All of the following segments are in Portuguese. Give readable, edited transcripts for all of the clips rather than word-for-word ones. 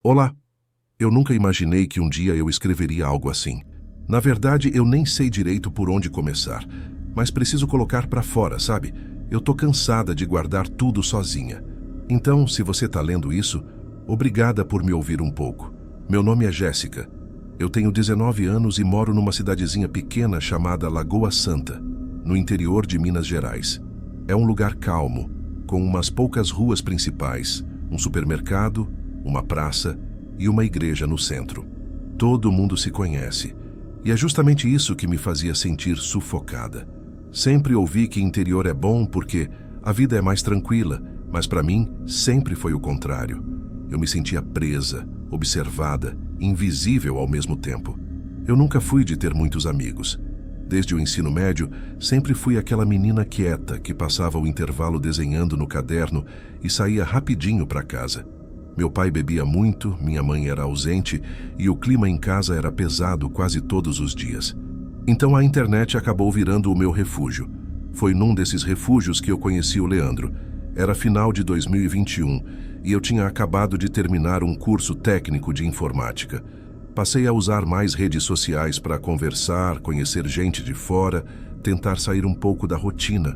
Olá! Eu nunca imaginei que um dia eu escreveria algo assim. Na verdade, eu nem sei direito por onde começar, mas preciso colocar pra fora, sabe? Eu tô cansada de guardar tudo sozinha. Então, se você tá lendo isso, obrigada por me ouvir um pouco. Meu nome é Jéssica. Eu tenho 19 anos e moro numa cidadezinha pequena chamada Lagoa Santa, no interior de Minas Gerais. É um lugar calmo, com umas poucas ruas principais, um supermercado, uma praça e uma igreja no centro. Todo mundo se conhece, e é justamente isso que me fazia sentir sufocada. Sempre ouvi que interior é bom porque a vida é mais tranquila, mas para mim sempre foi o contrário. Eu me sentia presa, observada, invisível ao mesmo tempo. Eu nunca fui de ter muitos amigos. Desde o ensino médio, sempre fui aquela menina quieta que passava o intervalo desenhando no caderno e saía rapidinho para casa. Meu pai bebia muito, minha mãe era ausente e o clima em casa era pesado quase todos os dias. Então a internet acabou virando o meu refúgio. Foi num desses refúgios que eu conheci o Leandro. Era final de 2021 e eu tinha acabado de terminar um curso técnico de informática. Passei a usar mais redes sociais para conversar, conhecer gente de fora, tentar sair um pouco da rotina.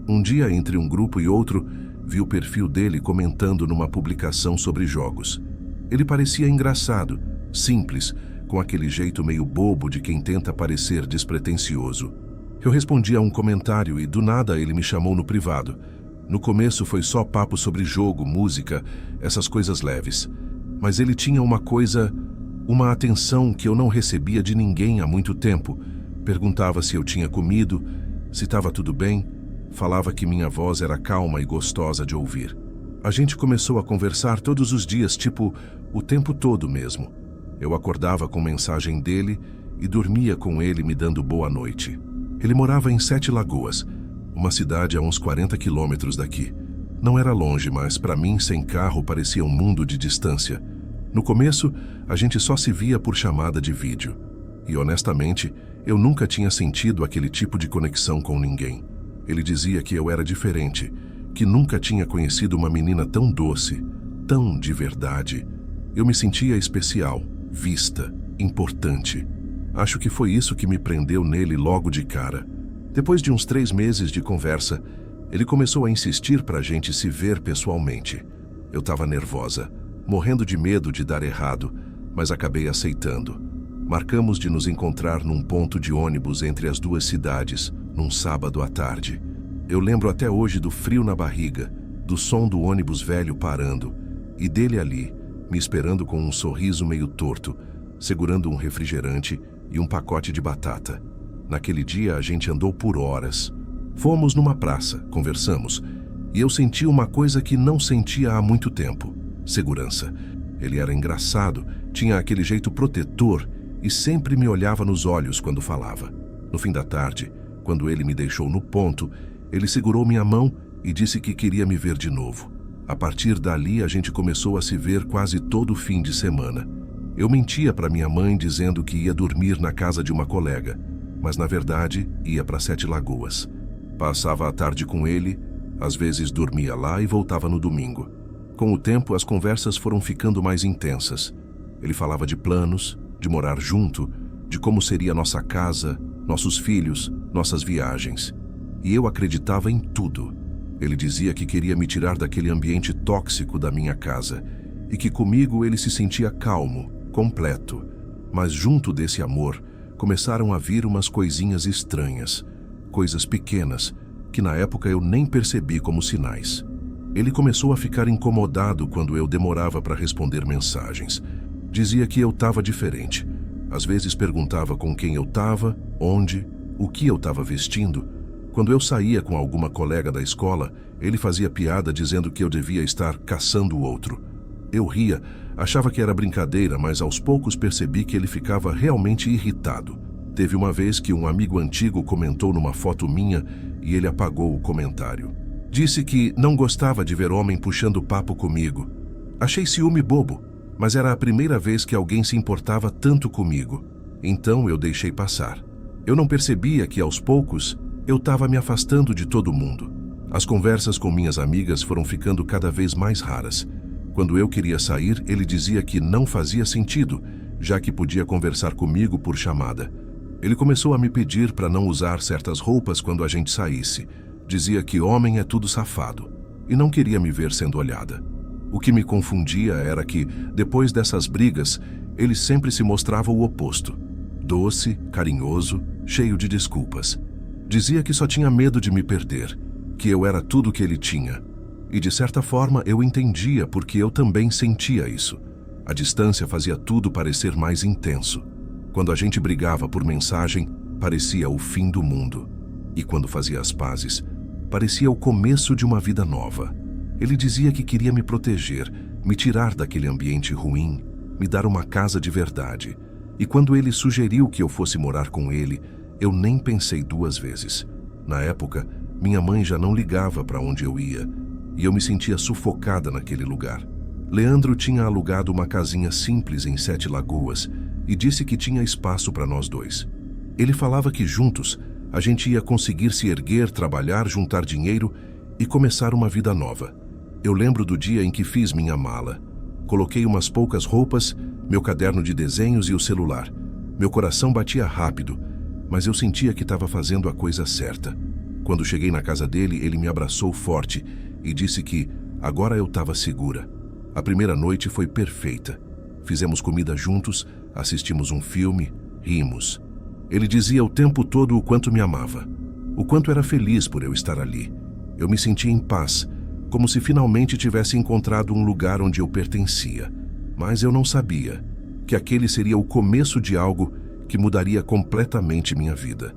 Um dia, entre um grupo e outro, vi o perfil dele comentando numa publicação sobre jogos. Ele parecia engraçado, simples, com aquele jeito meio bobo de quem tenta parecer despretensioso. Eu respondi a um comentário e do nada ele me chamou no privado. No começo foi só papo sobre jogo, música, essas coisas leves. Mas ele tinha uma atenção que eu não recebia de ninguém há muito tempo. Perguntava se eu tinha comido, se estava tudo bem. Falava que minha voz era calma e gostosa de ouvir. A gente começou a conversar todos os dias, tipo, o tempo todo mesmo. Eu acordava com mensagem dele e dormia com ele me dando boa noite. Ele morava em Sete Lagoas, uma cidade a uns 40 quilômetros daqui. Não era longe, mas para mim, sem carro, parecia um mundo de distância. No começo, a gente só se via por chamada de vídeo. E honestamente, eu nunca tinha sentido aquele tipo de conexão com ninguém. Ele dizia que eu era diferente, que nunca tinha conhecido uma menina tão doce, tão de verdade. Eu me sentia especial, vista, importante. Acho que foi isso que me prendeu nele logo de cara. Depois de uns 3 meses de conversa, ele começou a insistir pra gente se ver pessoalmente. Eu estava nervosa, morrendo de medo de dar errado, mas acabei aceitando. Marcamos de nos encontrar num ponto de ônibus entre as duas cidades, num sábado à tarde. Eu lembro até hoje do frio na barriga, do som do ônibus velho parando, e dele ali, me esperando com um sorriso meio torto, segurando um refrigerante e um pacote de batata. Naquele dia a gente andou por horas. Fomos numa praça, conversamos, e eu senti uma coisa que não sentia há muito tempo: segurança. Ele era engraçado, tinha aquele jeito protetor e sempre me olhava nos olhos quando falava. No fim da tarde, quando ele me deixou no ponto, ele segurou minha mão e disse que queria me ver de novo. A partir dali, a gente começou a se ver quase todo fim de semana. Eu mentia para minha mãe dizendo que ia dormir na casa de uma colega, mas na verdade ia para Sete Lagoas. Passava a tarde com ele, às vezes dormia lá e voltava no domingo. Com o tempo, as conversas foram ficando mais intensas. Ele falava de planos, de morar junto, de como seria nossa casa, nossos filhos, nossas viagens. E eu acreditava em tudo. Ele dizia que queria me tirar daquele ambiente tóxico da minha casa e que comigo ele se sentia calmo, completo. Mas junto desse amor, começaram a vir umas coisinhas estranhas, coisas pequenas, que na época eu nem percebi como sinais. Ele começou a ficar incomodado quando eu demorava para responder mensagens. Dizia que eu estava diferente. Às vezes perguntava com quem eu estava, onde, o que eu estava vestindo. Quando eu saía com alguma colega da escola, ele fazia piada dizendo que eu devia estar caçando o outro. Eu ria, achava que era brincadeira, mas aos poucos percebi que ele ficava realmente irritado. Teve uma vez que um amigo antigo comentou numa foto minha e ele apagou o comentário. Disse que não gostava de ver homem puxando papo comigo. Achei ciúme bobo, mas era a primeira vez que alguém se importava tanto comigo. Então eu deixei passar. Eu não percebia que aos poucos eu estava me afastando de todo mundo. As conversas com minhas amigas foram ficando cada vez mais raras. Quando eu queria sair, ele dizia que não fazia sentido, já que podia conversar comigo por chamada. Ele começou a me pedir para não usar certas roupas quando a gente saísse. Dizia que homem é tudo safado e não queria me ver sendo olhada. O que me confundia era que, depois dessas brigas, ele sempre se mostrava o oposto. Doce, carinhoso, cheio de desculpas. Dizia que só tinha medo de me perder, que eu era tudo que ele tinha. E de certa forma eu entendia porque eu também sentia isso. A distância fazia tudo parecer mais intenso. Quando a gente brigava por mensagem, parecia o fim do mundo. E quando fazia as pazes, parecia o começo de uma vida nova. Ele dizia que queria me proteger, me tirar daquele ambiente ruim, me dar uma casa de verdade. E quando ele sugeriu que eu fosse morar com ele, eu nem pensei duas vezes. Na época, minha mãe já não ligava para onde eu ia, e eu me sentia sufocada naquele lugar. Leandro tinha alugado uma casinha simples em 7 Lagoas e disse que tinha espaço para nós dois. Ele falava que juntos a gente ia conseguir se erguer, trabalhar, juntar dinheiro e começar uma vida nova. Eu lembro do dia em que fiz minha mala. Coloquei umas poucas roupas, meu caderno de desenhos e o celular. Meu coração batia rápido, mas eu sentia que estava fazendo a coisa certa. Quando cheguei na casa dele, ele me abraçou forte e disse que agora eu estava segura. A primeira noite foi perfeita. Fizemos comida juntos, assistimos um filme, rimos. Ele dizia o tempo todo o quanto me amava, o quanto era feliz por eu estar ali. Eu me sentia em paz, como se finalmente tivesse encontrado um lugar onde eu pertencia. Mas eu não sabia que aquele seria o começo de algo que mudaria completamente minha vida.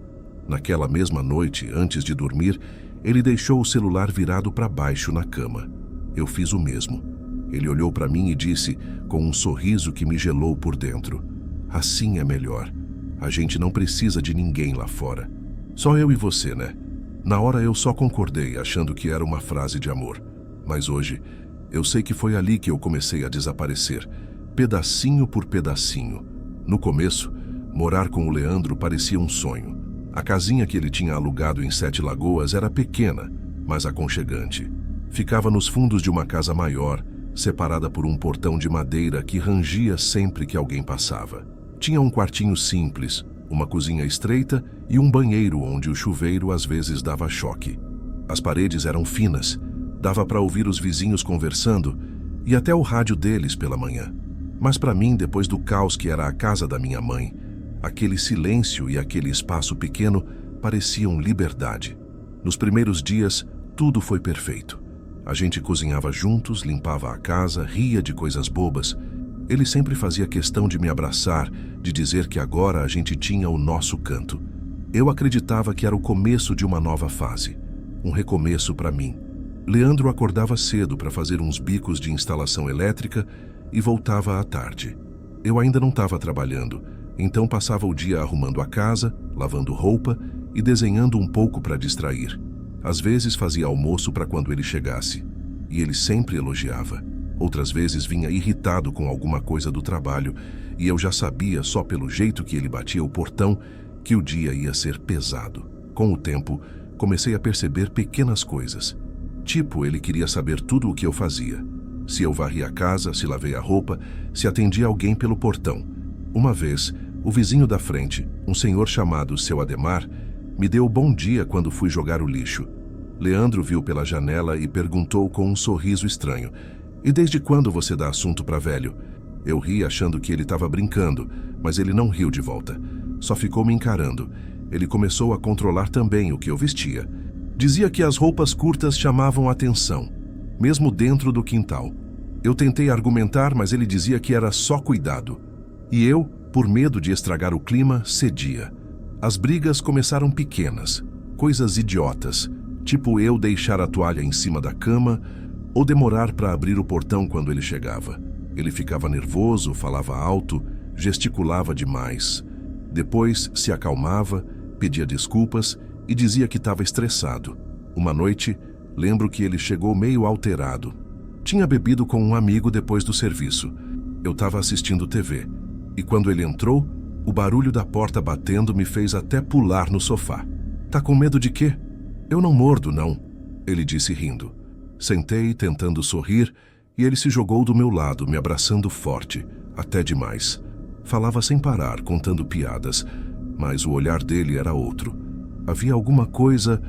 Naquela mesma noite, antes de dormir, ele deixou o celular virado para baixo na cama. Eu fiz o mesmo. Ele olhou para mim e disse, com um sorriso que me gelou por dentro: assim é melhor. A gente não precisa de ninguém lá fora. Só eu e você, né? Na hora eu só concordei, achando que era uma frase de amor. Mas hoje, eu sei que foi ali que eu comecei a desaparecer, pedacinho por pedacinho. No começo, morar com o Leandro parecia um sonho. A casinha que ele tinha alugado em 7 Lagoas era pequena, mas aconchegante. Ficava nos fundos de uma casa maior, separada por um portão de madeira que rangia sempre que alguém passava. Tinha um quartinho simples, uma cozinha estreita e um banheiro onde o chuveiro às vezes dava choque. As paredes eram finas, dava para ouvir os vizinhos conversando e até o rádio deles pela manhã. Mas para mim, depois do caos que era a casa da minha mãe, aquele silêncio e aquele espaço pequeno pareciam liberdade. Nos primeiros dias, tudo foi perfeito. A gente cozinhava juntos, limpava a casa, ria de coisas bobas. Ele sempre fazia questão de me abraçar, de dizer que agora a gente tinha o nosso canto. Eu acreditava que era o começo de uma nova fase, um recomeço para mim. Leandro acordava cedo para fazer uns bicos de instalação elétrica e voltava à tarde. Eu ainda não estava trabalhando, então passava o dia arrumando a casa, lavando roupa e desenhando um pouco para distrair. Às vezes fazia almoço para quando ele chegasse, e ele sempre elogiava. Outras vezes vinha irritado com alguma coisa do trabalho, e eu já sabia, só pelo jeito que ele batia o portão, que o dia ia ser pesado. Com o tempo, comecei a perceber pequenas coisas. Tipo, ele queria saber tudo o que eu fazia. Se eu varria a casa, se lavei a roupa, se atendia alguém pelo portão. Uma vez, o vizinho da frente, um senhor chamado Seu Ademar, me deu bom dia quando fui jogar o lixo. Leandro viu pela janela e perguntou com um sorriso estranho: "E desde quando você dá assunto para velho?" Eu ri achando que ele estava brincando, mas ele não riu de volta. Só ficou me encarando. Ele começou a controlar também o que eu vestia. Dizia que as roupas curtas chamavam atenção, mesmo dentro do quintal. Eu tentei argumentar, mas ele dizia que era só cuidado. E eu, por medo de estragar o clima, cedia. As brigas começaram pequenas, coisas idiotas, tipo eu deixar a toalha em cima da cama ou demorar para abrir o portão quando ele chegava. Ele ficava nervoso, falava alto, gesticulava demais. Depois se acalmava, pedia desculpas e dizia que estava estressado. Uma noite, lembro que ele chegou meio alterado. Tinha bebido com um amigo depois do serviço. Eu estava assistindo TV, e quando ele entrou, o barulho da porta batendo me fez até pular no sofá. "Tá com medo de quê?" "Eu não mordo, não", ele disse rindo. Sentei, tentando sorrir, E ele se jogou do meu lado, me abraçando forte, até demais. Falava sem parar, contando piadas, mas o olhar dele era outro. Havia alguma coisa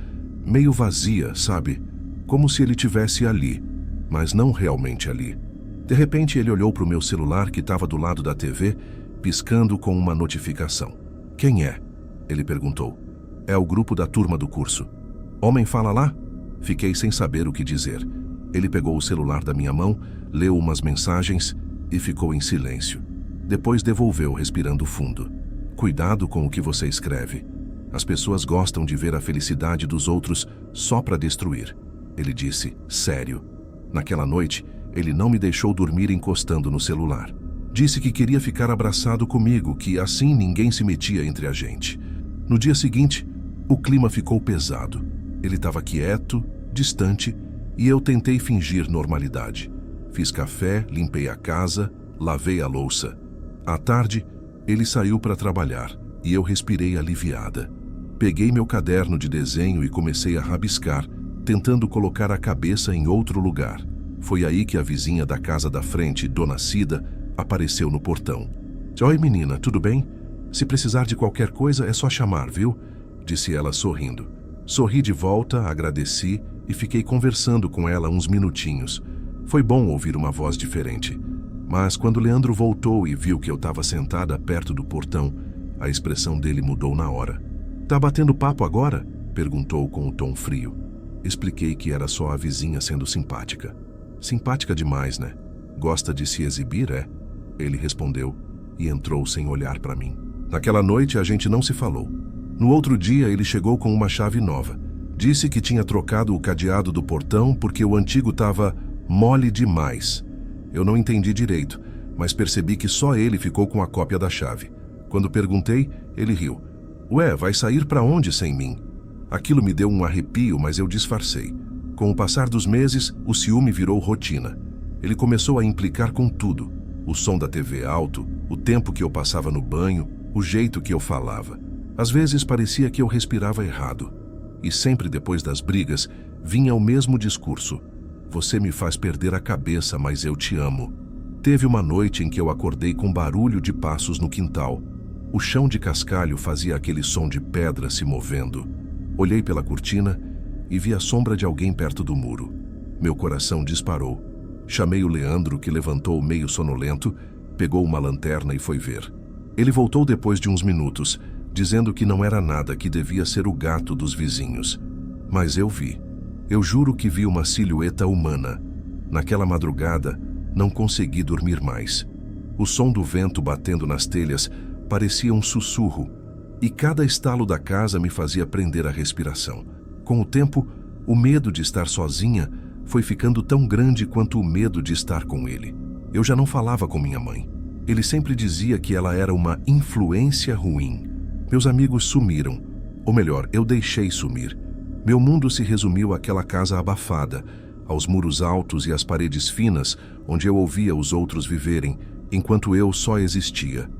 meio vazia, sabe? Como se ele tivesse ali, mas não realmente ali. De repente, ele olhou para o meu celular que estava do lado da TV, piscando com uma notificação. Quem é? Ele perguntou. É o grupo da turma do curso. Homem fala lá? Fiquei sem saber o que dizer. Ele pegou o celular da minha mão, leu umas mensagens e ficou em silêncio. Depois devolveu, respirando fundo. Cuidado com o que você escreve. As pessoas gostam de ver a felicidade dos outros só para destruir. Ele disse, sério. Naquela noite, ele não me deixou dormir encostando no celular. Disse que queria ficar abraçado comigo, que assim ninguém se metia entre a gente. No dia seguinte, o clima ficou pesado. Ele estava quieto, distante, e eu tentei fingir normalidade. Fiz café, limpei a casa, lavei a louça. À tarde, ele saiu para trabalhar e eu respirei aliviada. Peguei meu caderno de desenho e comecei a rabiscar, tentando colocar a cabeça em outro lugar. Foi aí que a vizinha da casa da frente, Dona Cida, apareceu no portão. Oi, menina, tudo bem? Se precisar de qualquer coisa, é só chamar, viu? Disse ela sorrindo. Sorri de volta, agradeci e fiquei conversando com ela uns minutinhos. Foi bom ouvir uma voz diferente. Mas quando Leandro voltou e viu que eu estava sentada perto do portão, a expressão dele mudou na hora. Tá batendo papo agora? Perguntou com um tom frio. Expliquei que era só a vizinha sendo simpática. Simpática demais, né? Gosta de se exibir, é? Ele respondeu e entrou sem olhar para mim. Naquela noite a gente não se falou. No outro dia ele chegou com uma chave nova. Disse que tinha trocado o cadeado do portão porque o antigo estava mole demais. Eu não entendi direito, mas percebi que só ele ficou com a cópia da chave. Quando perguntei, ele riu. Ué, vai sair para onde sem mim? Aquilo me deu um arrepio, mas eu disfarcei. Com o passar dos meses, o ciúme virou rotina. Ele começou a implicar com tudo. O som da TV alto, o tempo que eu passava no banho, o jeito que eu falava. Às vezes parecia que eu respirava errado. E sempre depois das brigas, vinha o mesmo discurso. Você me faz perder a cabeça, mas eu te amo. Teve uma noite em que eu acordei com barulho de passos no quintal. O chão de cascalho fazia aquele som de pedra se movendo. Olhei pela cortina e vi a sombra de alguém perto do muro. Meu coração disparou. Chamei o Leandro, que levantou meio sonolento, pegou uma lanterna e foi ver. Ele voltou depois de uns minutos, dizendo que não era nada, que devia ser o gato dos vizinhos. Mas eu vi. Eu juro que vi uma silhueta humana. Naquela madrugada, não consegui dormir mais. O som do vento batendo nas telhas parecia um sussurro, e cada estalo da casa me fazia prender a respiração. Com o tempo, o medo de estar sozinha foi ficando tão grande quanto o medo de estar com ele. Eu já não falava com minha mãe. Ele sempre dizia que ela era uma influência ruim. Meus amigos sumiram. Ou melhor, eu deixei sumir. Meu mundo se resumiu àquela casa abafada, aos muros altos e às paredes finas, onde eu ouvia os outros viverem, enquanto eu só existia.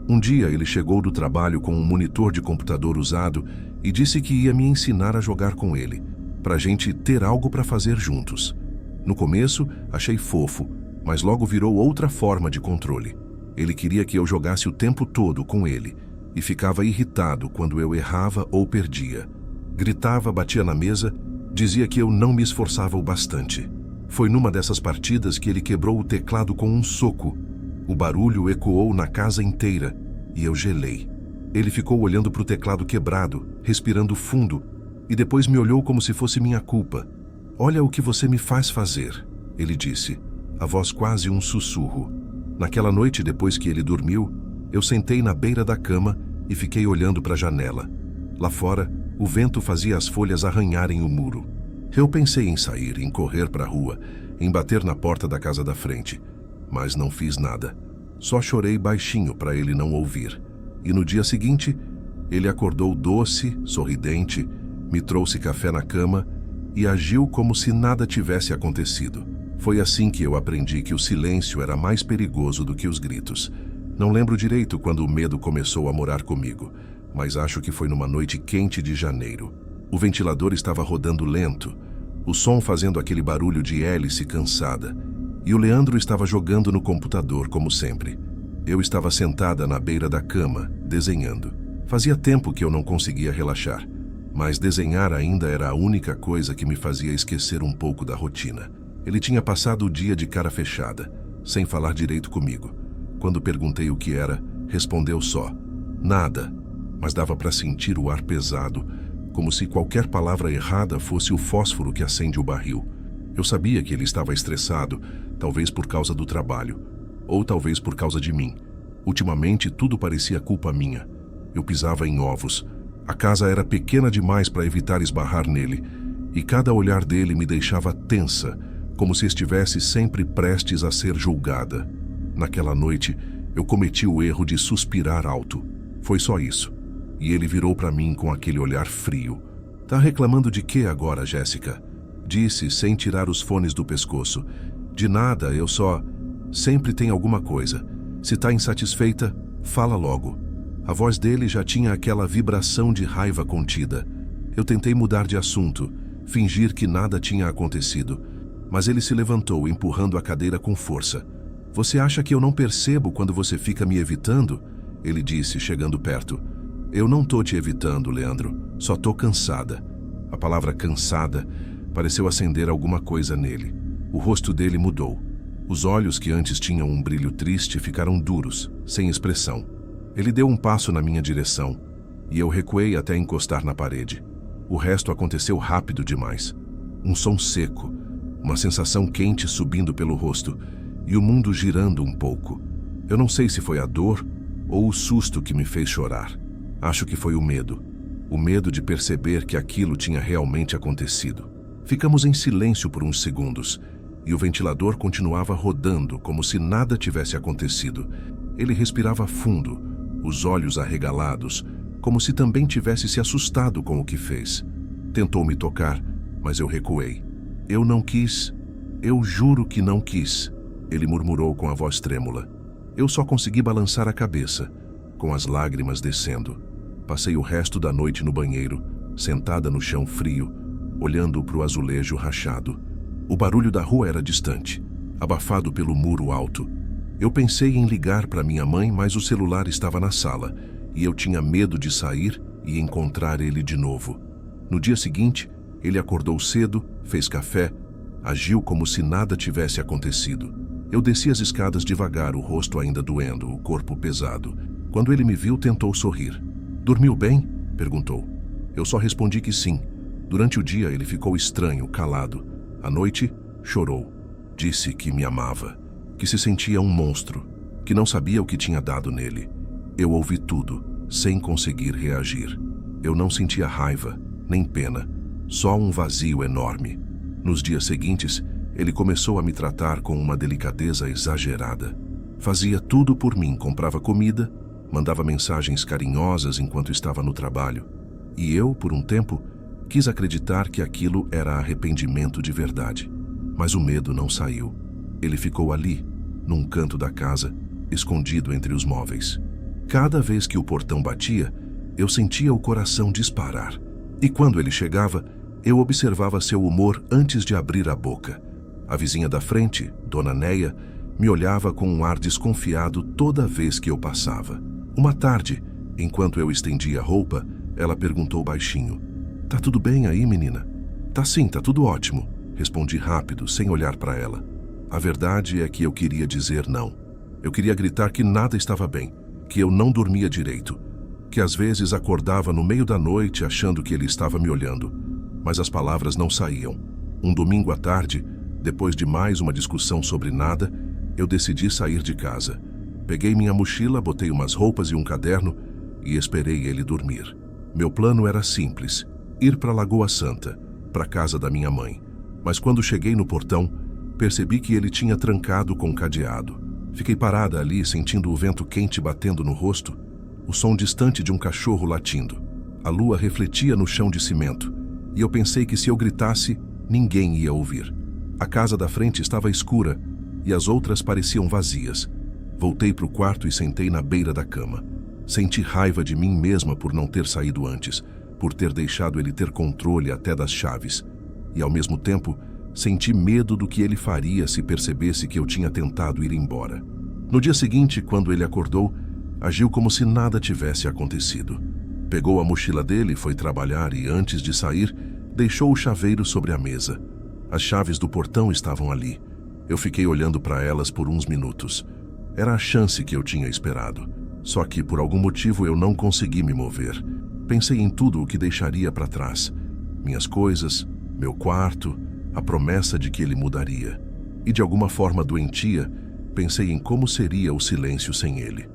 Um dia ele chegou do trabalho com um monitor de computador usado e disse que ia me ensinar a jogar com ele, pra gente ter algo para fazer juntos. No começo, achei fofo, mas logo virou outra forma de controle. Ele queria que eu jogasse o tempo todo com ele e ficava irritado quando eu errava ou perdia. Gritava, batia na mesa, dizia que eu não me esforçava o bastante. Foi numa dessas partidas que ele quebrou o teclado com um soco. O barulho ecoou na casa inteira e eu gelei. Ele ficou olhando para o teclado quebrado, respirando fundo, e depois me olhou como se fosse minha culpa. Olha o que você me faz fazer, ele disse, a voz quase um sussurro. Naquela noite, depois que ele dormiu, eu sentei na beira da cama e fiquei olhando para a janela. Lá fora, o vento fazia as folhas arranharem o muro. Eu pensei em sair, em correr para a rua, em bater na porta da casa da frente, mas não fiz nada. Só chorei baixinho para ele não ouvir. E no dia seguinte, ele acordou doce, sorridente, me trouxe café na cama e agiu como se nada tivesse acontecido. Foi assim que eu aprendi que o silêncio era mais perigoso do que os gritos. Não lembro direito quando o medo começou a morar comigo, mas acho que foi numa noite quente de janeiro. O ventilador estava rodando lento, o som fazendo aquele barulho de hélice cansada, E o Leandro estava jogando no computador, como sempre. Eu estava sentada na beira da cama, desenhando. Fazia tempo que eu não conseguia relaxar, mas desenhar ainda era a única coisa que me fazia esquecer um pouco da rotina. Ele tinha passado o dia de cara fechada, sem falar direito comigo. Quando perguntei o que era, respondeu só: nada, mas dava para sentir o ar pesado, como se qualquer palavra errada fosse o fósforo que acende o barril. Eu sabia que ele estava estressado, talvez por causa do trabalho, ou talvez por causa de mim. Ultimamente tudo parecia culpa minha. Eu pisava em ovos. A casa era pequena demais para evitar esbarrar nele, e cada olhar dele me deixava tensa, como se estivesse sempre prestes a ser julgada. Naquela noite, eu cometi o erro de suspirar alto. Foi só isso. E ele virou para mim com aquele olhar frio. Tá reclamando de quê agora, Jéssica? Disse, sem tirar os fones do pescoço. De nada, eu só... Sempre tem alguma coisa. Se tá insatisfeita, fala logo. A voz dele já tinha aquela vibração de raiva contida. Eu tentei mudar de assunto, fingir que nada tinha acontecido. Mas ele se levantou, empurrando a cadeira com força. Você acha que eu não percebo quando você fica me evitando? Ele disse, chegando perto. Eu não tô te evitando, Leandro. Só tô cansada. A palavra cansada pareceu acender alguma coisa nele. O rosto dele mudou. Os olhos que antes tinham um brilho triste ficaram duros, sem expressão. Ele deu um passo na minha direção, e eu recuei até encostar na parede. O resto aconteceu rápido demais. Um som seco, uma sensação quente subindo pelo rosto, e o mundo girando um pouco. Eu não sei se foi a dor ou o susto que me fez chorar. Acho que foi o medo. O medo de perceber que aquilo tinha realmente acontecido. Ficamos em silêncio por uns segundos, e o ventilador continuava rodando como se nada tivesse acontecido. Ele respirava fundo, os olhos arregalados, como se também tivesse se assustado com o que fez. Tentou me tocar, mas eu recuei. Eu não quis. Eu juro que não quis. Ele murmurou com a voz trêmula. Eu só consegui balançar a cabeça, com as lágrimas descendo. Passei o resto da noite no banheiro, sentada no chão frio, olhando para o azulejo rachado. O barulho da rua era distante, abafado pelo muro alto. Eu pensei em ligar para minha mãe, mas o celular estava na sala, e eu tinha medo de sair e encontrar ele de novo. No dia seguinte, ele acordou cedo, fez café, agiu como se nada tivesse acontecido. Eu desci as escadas devagar, o rosto ainda doendo, o corpo pesado. Quando ele me viu, tentou sorrir. Dormiu bem? Perguntou. Eu só respondi que sim. Durante o dia, ele ficou estranho, calado. À noite, chorou. Disse que me amava, que se sentia um monstro, que não sabia o que tinha dado nele. Eu ouvi tudo, sem conseguir reagir. Eu não sentia raiva, nem pena, só um vazio enorme. Nos dias seguintes, ele começou a me tratar com uma delicadeza exagerada. Fazia tudo por mim, comprava comida, mandava mensagens carinhosas enquanto estava no trabalho. E eu, por um tempo, quis acreditar que aquilo era arrependimento de verdade. Mas o medo não saiu. Ele ficou ali, num canto da casa, escondido entre os móveis. Cada vez que o portão batia, eu sentia o coração disparar. E quando ele chegava, eu observava seu humor antes de abrir a boca. A vizinha da frente, Dona Neia, me olhava com um ar desconfiado toda vez que eu passava. Uma tarde, enquanto eu estendia a roupa, ela perguntou baixinho: "Tá tudo bem aí, menina?" "Tá sim, tá tudo ótimo", respondi rápido, sem olhar para ela. A verdade é que eu queria dizer não. Eu queria gritar que nada estava bem, que eu não dormia direito, que às vezes acordava no meio da noite achando que ele estava me olhando. Mas as palavras não saíam. Um domingo à tarde, depois de mais uma discussão sobre nada, eu decidi sair de casa. Peguei minha mochila, botei umas roupas e um caderno e esperei ele dormir. Meu plano era simples: ir para Lagoa Santa, para a casa da minha mãe. Mas quando cheguei no portão, percebi que ele tinha trancado com cadeado. Fiquei parada ali, sentindo o vento quente batendo no rosto, o som distante de um cachorro latindo. A lua refletia no chão de cimento, e eu pensei que se eu gritasse, ninguém ia ouvir. A casa da frente estava escura, e as outras pareciam vazias. Voltei para o quarto e sentei na beira da cama. Senti raiva de mim mesma por não ter saído antes, por ter deixado ele ter controle até das chaves. E, ao mesmo tempo, Senti medo do que ele faria se percebesse que eu tinha tentado ir embora. No dia seguinte, quando ele acordou, agiu como se nada tivesse acontecido. Pegou a mochila dele, foi trabalhar e, antes de sair, deixou o chaveiro sobre a mesa. As chaves do portão estavam ali. Eu fiquei olhando para elas por uns minutos. Era a chance que eu tinha esperado. Só que, por algum motivo, eu não consegui me mover. Pensei em tudo o que deixaria para trás. Minhas coisas, meu quarto, a promessa de que ele mudaria. E, de alguma forma doentia, pensei em como seria o silêncio sem ele.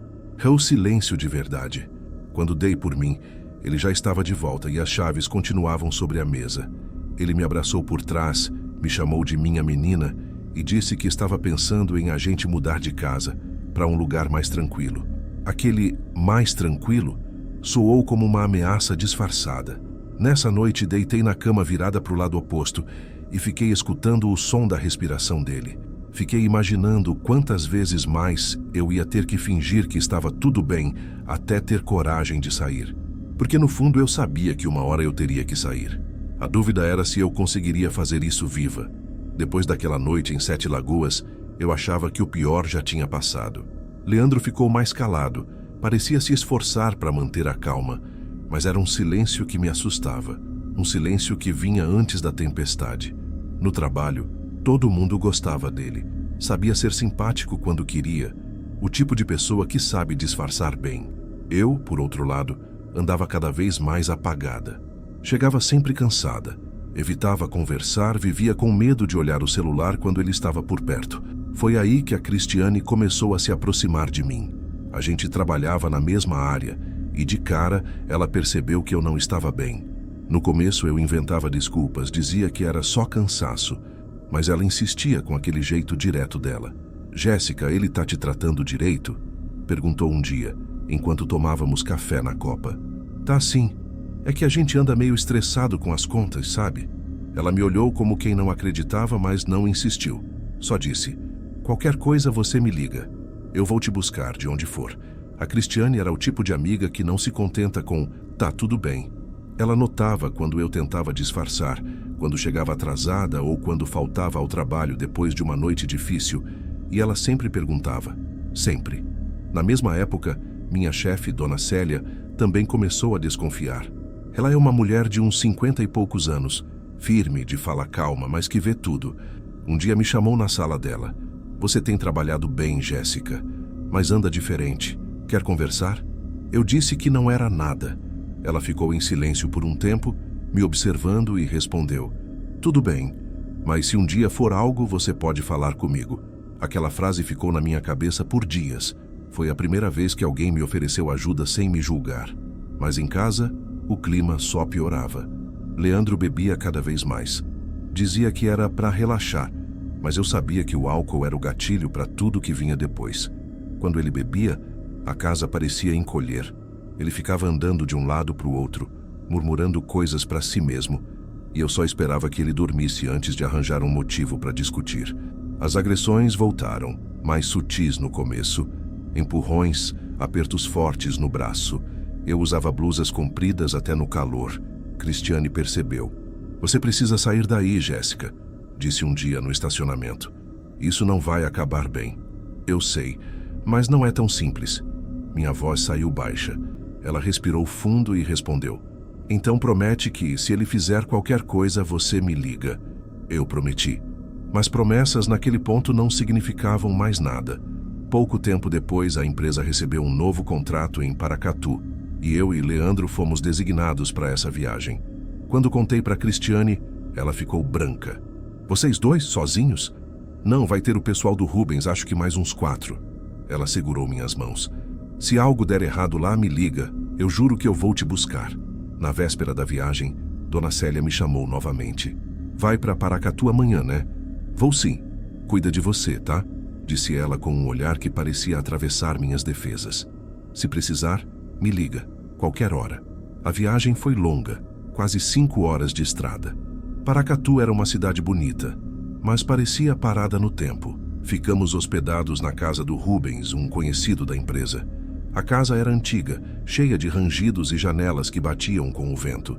É o silêncio de verdade. Quando dei por mim, ele já estava de volta e as chaves continuavam sobre a mesa. Ele me abraçou por trás, me chamou de minha menina e disse que estava pensando em a gente mudar de casa para um lugar mais tranquilo. Aquele mais tranquilo soou como uma ameaça disfarçada. Nessa noite, deitei na cama virada para o lado oposto e fiquei escutando o som da respiração dele. Fiquei imaginando quantas vezes mais eu ia ter que fingir que estava tudo bem até ter coragem de sair. Porque no fundo eu sabia que uma hora eu teria que sair. A dúvida era se eu conseguiria fazer isso viva. Depois daquela noite em Sete Lagoas, eu achava que o pior já tinha passado. Leandro ficou mais calado, parecia se esforçar para manter a calma, mas era um silêncio que me assustava, um silêncio que vinha antes da tempestade. No trabalho, todo mundo gostava dele, sabia ser simpático quando queria, o tipo de pessoa que sabe disfarçar bem. Eu, por outro lado, andava cada vez mais apagada. Chegava sempre cansada, evitava conversar, vivia com medo de olhar o celular quando ele estava por perto. Foi aí que a Cristiane começou a se aproximar de mim. A gente trabalhava na mesma área e, de cara, ela percebeu que eu não estava bem. No começo eu inventava desculpas, dizia que era só cansaço, mas ela insistia com aquele jeito direto dela. "Jéssica, ele tá te tratando direito?" perguntou um dia, enquanto tomávamos café na copa. "Tá sim. É que a gente anda meio estressado com as contas, sabe?" Ela me olhou como quem não acreditava, mas não insistiu. Só disse: "Qualquer coisa você me liga. Eu vou te buscar de onde for." A Cristiane era o tipo de amiga que não se contenta com "tá tudo bem." Ela notava quando eu tentava disfarçar, quando chegava atrasada ou quando faltava ao trabalho depois de uma noite difícil, e ela sempre perguntava. Sempre. Na mesma época, minha chefe, Dona Célia, também começou a desconfiar. Ela é uma mulher de uns 50 e poucos anos, firme, de fala calma, mas que vê tudo. Um dia me chamou na sala dela. "Você tem trabalhado bem, Jéssica, mas anda diferente. Quer conversar?" Eu disse que não era nada. Ela ficou em silêncio por um tempo, me observando e respondeu: "Tudo bem, mas se um dia for algo, você pode falar comigo." Aquela frase ficou na minha cabeça por dias. Foi a primeira vez que alguém me ofereceu ajuda sem me julgar. Mas em casa, o clima só piorava. Leandro bebia cada vez mais. Dizia que era para relaxar, mas eu sabia que o álcool era o gatilho para tudo que vinha depois. Quando ele bebia, a casa parecia encolher. Ele ficava andando de um lado para o outro, murmurando coisas para si mesmo, e eu só esperava que ele dormisse antes de arranjar um motivo para discutir. As agressões voltaram, mais sutis no começo. Empurrões, apertos fortes no braço. Eu usava blusas compridas até no calor. Cristiane percebeu. "Você precisa sair daí, Jéssica", disse um dia no estacionamento. "Isso não vai acabar bem." "Eu sei, mas não é tão simples." Minha voz saiu baixa. Ela respirou fundo e respondeu: "Então promete que, se ele fizer qualquer coisa, você me liga." Eu prometi. Mas promessas naquele ponto não significavam mais nada. Pouco tempo depois, a empresa recebeu um novo contrato em Paracatu, e eu e Leandro fomos designados para essa viagem. Quando contei para Cristiane, ela ficou branca. "Vocês dois, sozinhos?" "Não, vai ter o pessoal do Rubens, acho que mais uns 4. Ela segurou minhas mãos. "Se algo der errado lá, me liga. Eu juro que eu vou te buscar." Na véspera da viagem, Dona Célia me chamou novamente. "Vai para Paracatu amanhã, né?" "Vou sim. Cuida de você, tá?" disse ela com um olhar que parecia atravessar minhas defesas. "Se precisar, me liga, qualquer hora." A viagem foi longa, quase 5 horas de estrada. Paracatu era uma cidade bonita, mas parecia parada no tempo. Ficamos hospedados na casa do Rubens, um conhecido da empresa. A casa era antiga, cheia de rangidos e janelas que batiam com o vento.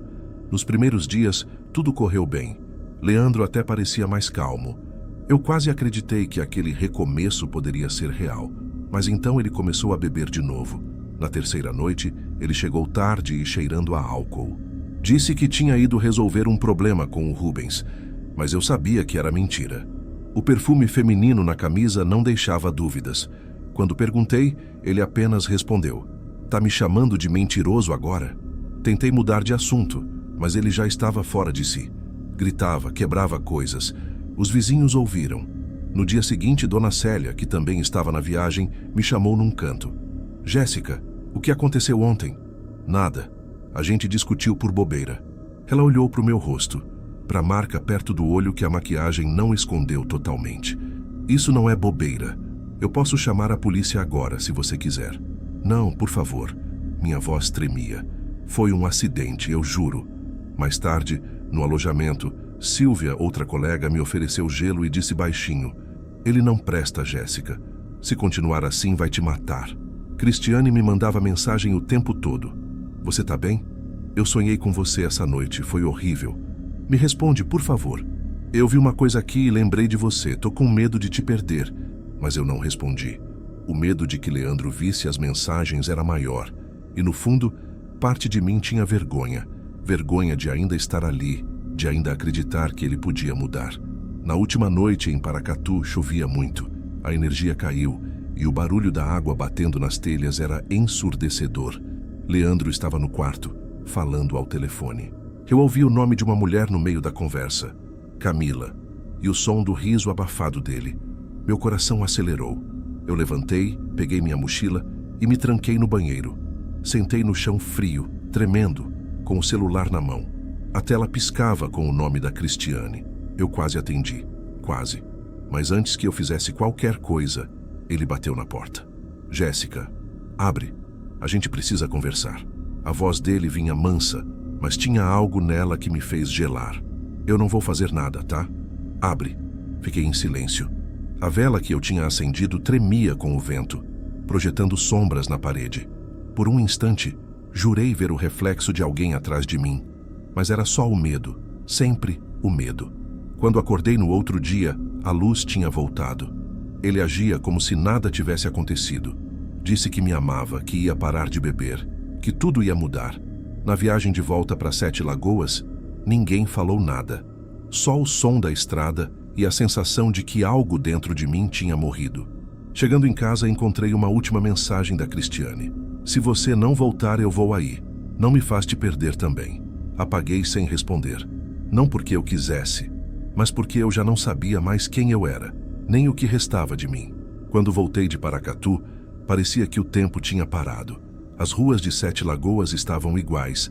Nos primeiros dias, tudo correu bem. Leandro até parecia mais calmo. Eu quase acreditei que aquele recomeço poderia ser real, mas então ele começou a beber de novo. Na terceira noite, ele chegou tarde e cheirando a álcool. Disse que tinha ido resolver um problema com o Rubens, mas eu sabia que era mentira. O perfume feminino na camisa não deixava dúvidas. Quando perguntei, ele apenas respondeu: "Tá me chamando de mentiroso agora?" Tentei mudar de assunto, mas ele já estava fora de si. Gritava, quebrava coisas. Os vizinhos ouviram. No dia seguinte, Dona Célia, que também estava na viagem, me chamou num canto. "Jéssica, o que aconteceu ontem?" "Nada. A gente discutiu por bobeira." Ela olhou para o meu rosto, para a marca perto do olho que a maquiagem não escondeu totalmente. "Isso não é bobeira. Eu posso chamar a polícia agora, se você quiser." "Não, por favor." Minha voz tremia. "Foi um acidente, eu juro." Mais tarde, no alojamento, Silvia, outra colega, me ofereceu gelo e disse baixinho: "Ele não presta, Jéssica. Se continuar assim, vai te matar." Cristiane me mandava mensagem o tempo todo. "Você tá bem? Eu sonhei com você essa noite, foi horrível. Me responde, por favor. Eu vi uma coisa aqui e lembrei de você, tô com medo de te perder." Mas eu não respondi. O medo de que Leandro visse as mensagens era maior. E no fundo, parte de mim tinha vergonha. Vergonha de ainda estar ali, de ainda acreditar que ele podia mudar. Na última noite em Paracatu chovia muito. A energia caiu e o barulho da água batendo nas telhas era ensurdecedor. Leandro estava no quarto, falando ao telefone. Eu ouvi o nome de uma mulher no meio da conversa, Camila, e o som do riso abafado dele. Meu coração acelerou. Eu levantei, peguei minha mochila e me tranquei no banheiro. Sentei no chão frio, tremendo, com o celular na mão. A tela piscava com o nome da Cristiane. Eu quase atendi, quase. Mas antes que eu fizesse qualquer coisa, ele bateu na porta. "Jéssica, abre. A gente precisa conversar." A voz dele vinha mansa, mas tinha algo nela que me fez gelar. "Eu não vou fazer nada, tá? Abre." Fiquei em silêncio. A vela que eu tinha acendido tremia com o vento, projetando sombras na parede. Por um instante, jurei ver o reflexo de alguém atrás de mim. Mas era só o medo, sempre o medo. Quando acordei no outro dia, a luz tinha voltado. Ele agia como se nada tivesse acontecido. Disse que me amava, que ia parar de beber, que tudo ia mudar. Na viagem de volta para Sete Lagoas, ninguém falou nada. Só o som da estrada e a sensação de que algo dentro de mim tinha morrido. Chegando em casa, encontrei uma última mensagem da Cristiane. "Se você não voltar, eu vou aí. Não me faz te perder também." Apaguei sem responder. Não porque eu quisesse, mas porque eu já não sabia mais quem eu era, nem o que restava de mim. Quando voltei de Paracatu, parecia que o tempo tinha parado. As ruas de Sete Lagoas estavam iguais,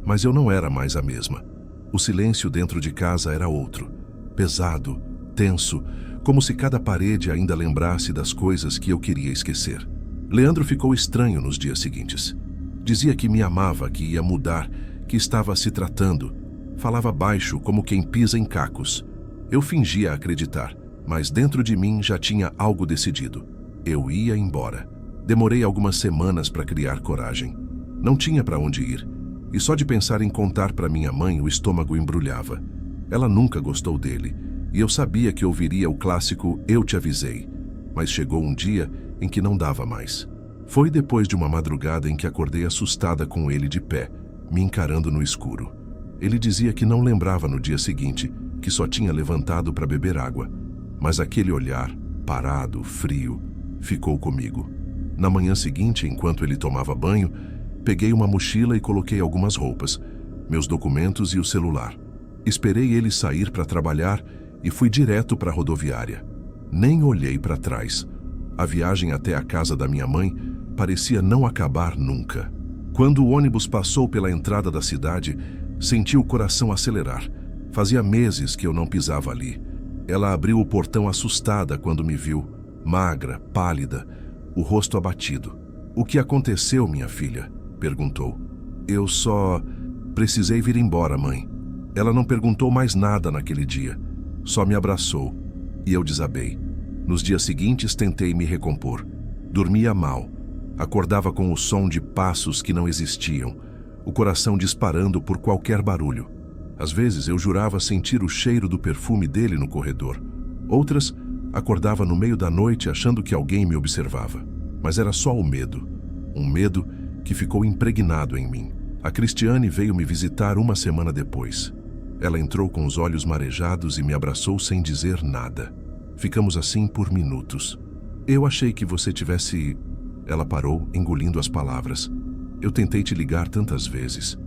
mas eu não era mais a mesma. O silêncio dentro de casa era outro, pesado, tenso, como se cada parede ainda lembrasse das coisas que eu queria esquecer. Leandro ficou estranho nos dias seguintes. Dizia que me amava, que ia mudar, que estava se tratando. Falava baixo, como quem pisa em cacos. Eu fingia acreditar, mas dentro de mim já tinha algo decidido. Eu ia embora. Demorei algumas semanas para criar coragem. Não tinha para onde ir, e só de pensar em contar para minha mãe o estômago embrulhava. Ela nunca gostou dele, e eu sabia que ouviria o clássico "Eu te avisei", mas chegou um dia em que não dava mais. Foi depois de uma madrugada em que acordei assustada com ele de pé, me encarando no escuro. Ele dizia que não lembrava no dia seguinte, que só tinha levantado para beber água, mas aquele olhar, parado, frio, ficou comigo. Na manhã seguinte, enquanto ele tomava banho, peguei uma mochila e coloquei algumas roupas, meus documentos e o celular. Esperei ele sair para trabalhar e fui direto para a rodoviária. Nem olhei para trás. A viagem até a casa da minha mãe parecia não acabar nunca. Quando o ônibus passou pela entrada da cidade, senti o coração acelerar. Fazia meses que eu não pisava ali. Ela abriu o portão assustada quando me viu, magra, pálida, o rosto abatido. "O que aconteceu, minha filha?" perguntou. "Eu só precisei vir embora, mãe." Ela não perguntou mais nada naquele dia. Só me abraçou. E eu desabei. Nos dias seguintes tentei me recompor. Dormia mal. Acordava com o som de passos que não existiam, o coração disparando por qualquer barulho. Às vezes eu jurava sentir o cheiro do perfume dele no corredor. Outras, acordava no meio da noite achando que alguém me observava. Mas era só o medo. Um medo que ficou impregnado em mim. A Cristiane veio me visitar uma semana depois. Ela entrou com os olhos marejados e me abraçou sem dizer nada. Ficamos assim por minutos. Eu achei que você tivesse... Ela parou, engolindo as palavras. Eu tentei te ligar tantas vezes.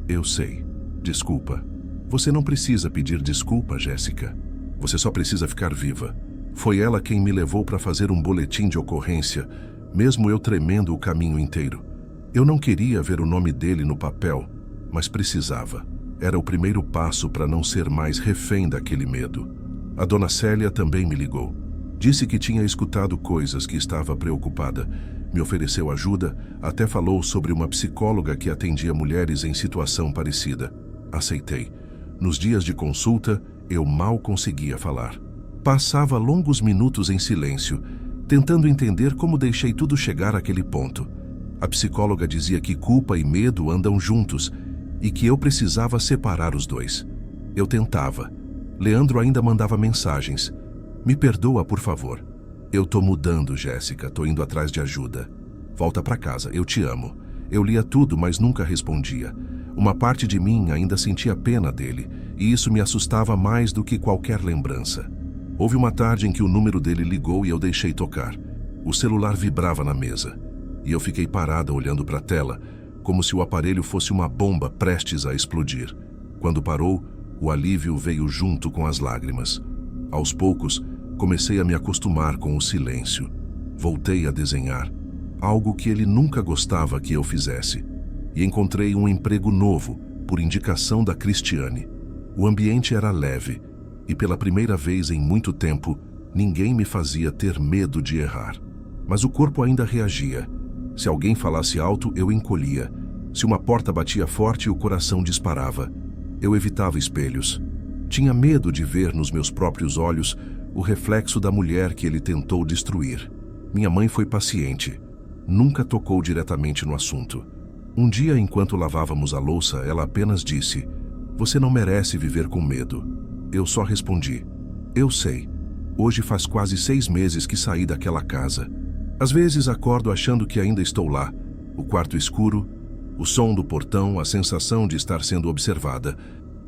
Eu sei. Desculpa. Você não precisa pedir desculpa, Jéssica. Você só precisa ficar viva. Foi ela quem me levou para fazer um boletim de ocorrência, mesmo eu tremendo o caminho inteiro. Eu não queria ver o nome dele no papel, mas precisava. Era o primeiro passo para não ser mais refém daquele medo. A dona Célia também me ligou. Disse que tinha escutado coisas, que estava preocupada. Me ofereceu ajuda, até falou sobre uma psicóloga que atendia mulheres em situação parecida. Aceitei. Nos dias de consulta, eu mal conseguia falar. Passava longos minutos em silêncio, tentando entender como deixei tudo chegar àquele ponto. A psicóloga dizia que culpa e medo andam juntos e que eu precisava separar os dois. Eu tentava. Leandro ainda mandava mensagens. Me perdoa, por favor. Eu tô mudando, Jéssica, tô indo atrás de ajuda. Volta pra casa, eu te amo. Eu lia tudo, mas nunca respondia. Uma parte de mim ainda sentia pena dele, e isso me assustava mais do que qualquer lembrança. Houve uma tarde em que o número dele ligou e eu deixei tocar. O celular vibrava na mesa, e eu fiquei parada olhando para a tela, como se o aparelho fosse uma bomba prestes a explodir. Quando parou, o alívio veio junto com as lágrimas. Aos poucos, comecei a me acostumar com o silêncio. Voltei a desenhar, algo que ele nunca gostava que eu fizesse. E encontrei um emprego novo, por indicação da Cristiane. O ambiente era leve, e pela primeira vez em muito tempo, ninguém me fazia ter medo de errar. Mas o corpo ainda reagia. Se alguém falasse alto, eu encolhia. Se uma porta batia forte, o coração disparava. Eu evitava espelhos. Tinha medo de ver nos meus próprios olhos o reflexo da mulher que ele tentou destruir. Minha mãe foi paciente. Nunca tocou diretamente no assunto. Um dia, enquanto lavávamos a louça, ela apenas disse: "Você não merece viver com medo." Eu só respondi: "Eu sei. Hoje faz quase 6 meses que saí daquela casa. Às vezes acordo achando que ainda estou lá. O quarto escuro, o som do portão, a sensação de estar sendo observada.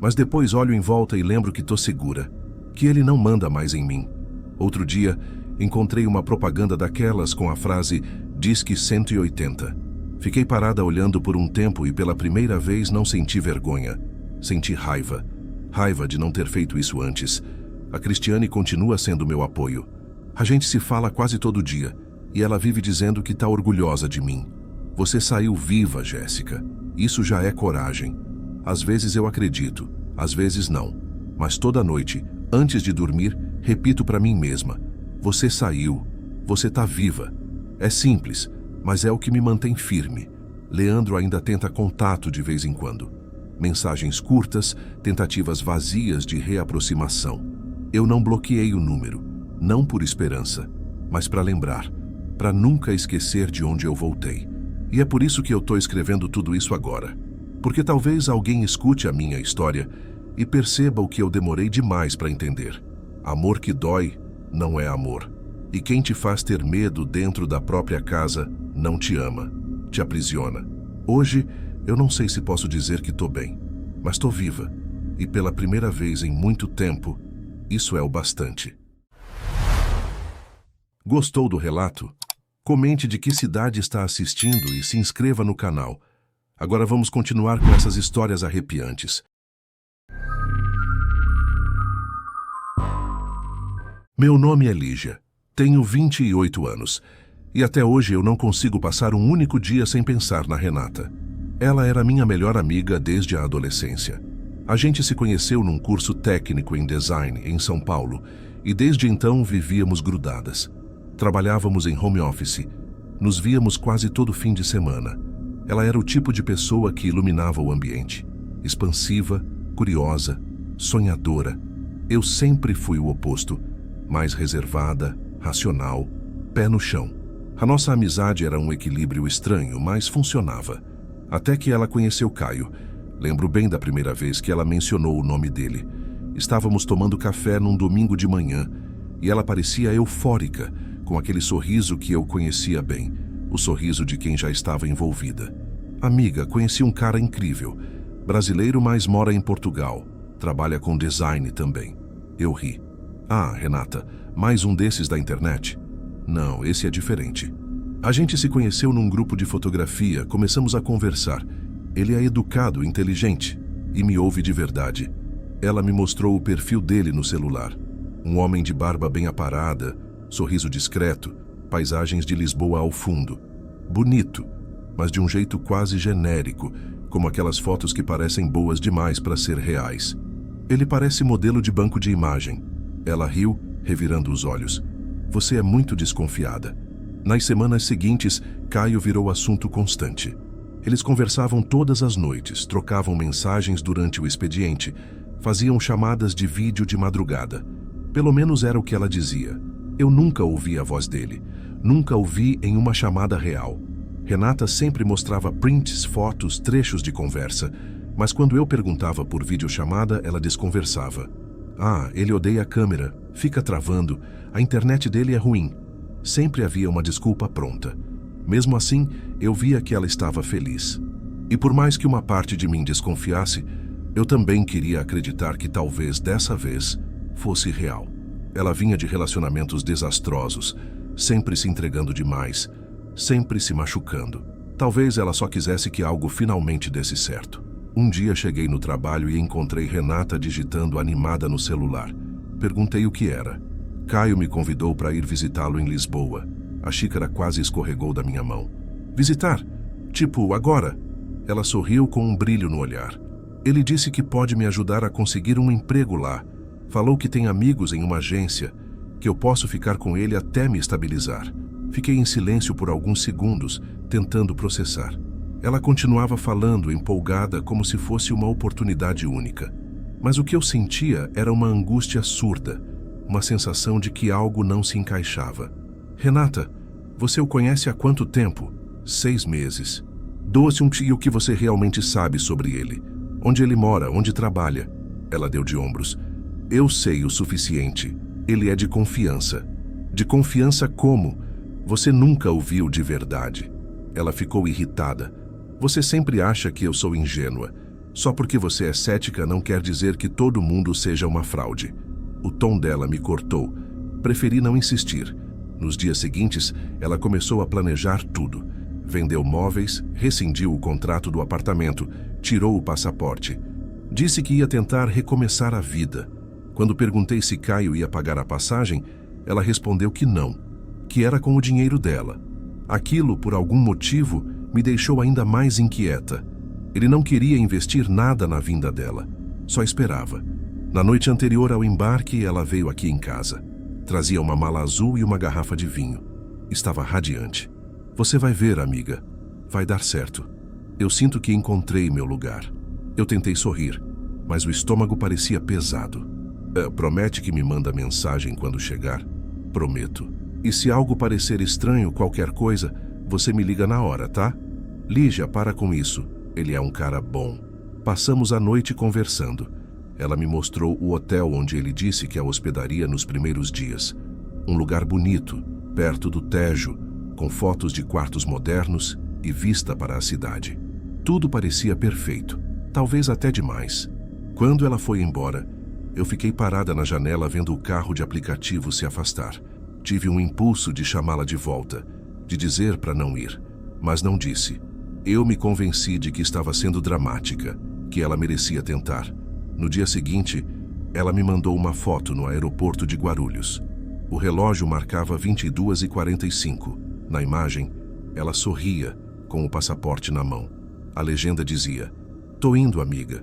Mas depois olho em volta e lembro que estou segura, que ele não manda mais em mim." Outro dia, encontrei uma propaganda daquelas com a frase "Disque 180. Fiquei parada olhando por um tempo e pela primeira vez não senti vergonha. Senti raiva. Raiva de não ter feito isso antes. A Cristiane continua sendo meu apoio. A gente se fala quase todo dia e ela vive dizendo que está orgulhosa de mim. "Você saiu viva, Jéssica. Isso já é coragem." Às vezes eu acredito, às vezes não. Mas toda noite, antes de dormir, repito para mim mesma: "Você saiu. Você está viva." É simples, mas é o que me mantém firme. Leandro ainda tenta contato de vez em quando. Mensagens curtas, tentativas vazias de reaproximação. Eu não bloqueei o número, não por esperança, mas para lembrar, para nunca esquecer de onde eu voltei. E é por isso que eu estou escrevendo tudo isso agora. Porque talvez alguém escute a minha história e perceba o que eu demorei demais para entender. Amor que dói não é amor. E quem te faz ter medo dentro da própria casa não te ama, te aprisiona. Hoje, eu não sei se posso dizer que estou bem, mas estou viva. E pela primeira vez em muito tempo, isso é o bastante. Gostou do relato? Comente de que cidade está assistindo e se inscreva no canal. Agora vamos continuar com essas histórias arrepiantes. Meu nome é Lígia. Tenho 28 anos. E até hoje eu não consigo passar um único dia sem pensar na Renata. Ela era minha melhor amiga desde a adolescência. A gente se conheceu num curso técnico em design em São Paulo e desde então vivíamos grudadas. Trabalhávamos em home office. Nos víamos quase todo fim de semana. Ela era o tipo de pessoa que iluminava o ambiente. Expansiva, curiosa, sonhadora. Eu sempre fui o oposto. Mais reservada, racional, pé no chão. A nossa amizade era um equilíbrio estranho, mas funcionava. Até que ela conheceu Caio. Lembro bem da primeira vez que ela mencionou o nome dele. Estávamos tomando café num domingo de manhã e ela parecia eufórica, com aquele sorriso que eu conhecia bem, o sorriso de quem já estava envolvida. Amiga, conheci um cara incrível, brasileiro, mas mora em Portugal. Trabalha com design também. Eu ri. Ah, Renata, mais um desses da internet? Não, esse é diferente. A gente se conheceu num grupo de fotografia, começamos a conversar. Ele é educado, inteligente e me ouve de verdade. Ela me mostrou o perfil dele no celular. Um homem de barba bem aparada, sorriso discreto, paisagens de Lisboa ao fundo. Bonito, mas de um jeito quase genérico, como aquelas fotos que parecem boas demais para ser reais. Ele parece modelo de banco de imagem. Ela riu, revirando os olhos. Você é muito desconfiada. Nas semanas seguintes, Caio virou assunto constante. Eles conversavam todas as noites, trocavam mensagens durante o expediente, faziam chamadas de vídeo de madrugada. Pelo menos era o que ela dizia. Eu nunca ouvi a voz dele. Nunca o vi em uma chamada real. Renata sempre mostrava prints, fotos, trechos de conversa, mas quando eu perguntava por videochamada, ela desconversava. Ah, ele odeia a câmera, fica travando, a internet dele é ruim. Sempre havia uma desculpa pronta. Mesmo assim, eu via que ela estava feliz. E por mais que uma parte de mim desconfiasse, eu também queria acreditar que talvez dessa vez fosse real. Ela vinha de relacionamentos desastrosos, sempre se entregando demais, sempre se machucando. Talvez ela só quisesse que algo finalmente desse certo. Um dia cheguei no trabalho e encontrei Renata digitando animada no celular. Perguntei o que era. Caio me convidou para ir visitá-lo em Lisboa. A xícara quase escorregou da minha mão. Visitar? Tipo, agora? Ela sorriu com um brilho no olhar. Ele disse que pode me ajudar a conseguir um emprego lá. Falou que tem amigos em uma agência, que eu posso ficar com ele até me estabilizar. Fiquei em silêncio por alguns segundos, tentando processar. Ela continuava falando, empolgada, como se fosse uma oportunidade única. Mas o que eu sentia era uma angústia surda, uma sensação de que algo não se encaixava. Renata, você o conhece há quanto tempo? 6 meses. Doa-se o que você realmente sabe sobre ele. Onde ele mora, onde trabalha. Ela deu de ombros. Eu sei o suficiente. Ele é de confiança. De confiança como? Você nunca o viu de verdade. Ela ficou irritada. Você sempre acha que eu sou ingênua. Só porque você é cética não quer dizer que todo mundo seja uma fraude. O tom dela me cortou. Preferi não insistir. Nos dias seguintes, ela começou a planejar tudo. Vendeu móveis, rescindiu o contrato do apartamento, tirou o passaporte. Disse que ia tentar recomeçar a vida. Quando perguntei se Caio ia pagar a passagem, ela respondeu que não, que era com o dinheiro dela. Aquilo, por algum motivo, me deixou ainda mais inquieta. Ele não queria investir nada na vinda dela. Só esperava. Na noite anterior ao embarque, ela veio aqui em casa. Trazia uma mala azul e uma garrafa de vinho. Estava radiante. Você vai ver, amiga. Vai dar certo. Eu sinto que encontrei meu lugar. Eu tentei sorrir, mas o estômago parecia pesado. Promete que me manda mensagem quando chegar? Prometo. E se algo parecer estranho, qualquer coisa, você me liga na hora, tá? Lígia, para com isso. Ele é um cara bom. Passamos a noite conversando. Ela me mostrou o hotel onde ele disse que a hospedaria nos primeiros dias. Um lugar bonito, perto do Tejo, com fotos de quartos modernos e vista para a cidade. Tudo parecia perfeito, talvez até demais. Quando ela foi embora, eu fiquei parada na janela vendo o carro de aplicativo se afastar. Tive um impulso de chamá-la de volta, de dizer para não ir, mas não disse. Eu me convenci de que estava sendo dramática, que ela merecia tentar. No dia seguinte, ela me mandou uma foto no aeroporto de Guarulhos. O relógio marcava 22h45. Na imagem, ela sorria, com o passaporte na mão. A legenda dizia: "Tô indo, amiga.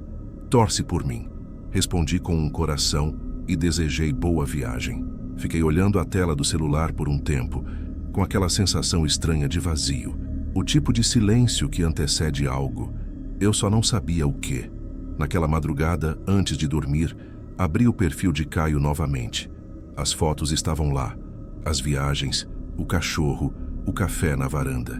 Torce por mim." Respondi com um coração e desejei boa viagem. Fiquei olhando a tela do celular por um tempo, com aquela sensação estranha de vazio. O tipo de silêncio que antecede algo. Eu só não sabia o quê. Naquela madrugada, antes de dormir, abri o perfil de Caio novamente. As fotos estavam lá. As viagens, o cachorro, o café na varanda.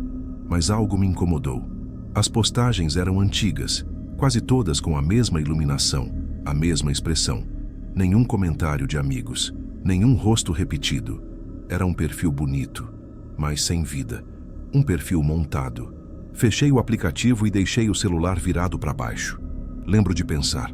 Mas algo me incomodou. As postagens eram antigas, quase todas com a mesma iluminação, a mesma expressão. Nenhum comentário de amigos, nenhum rosto repetido. Era um perfil bonito, mas sem vida. Um perfil montado. Fechei o aplicativo e deixei o celular virado para baixo. Lembro de pensar,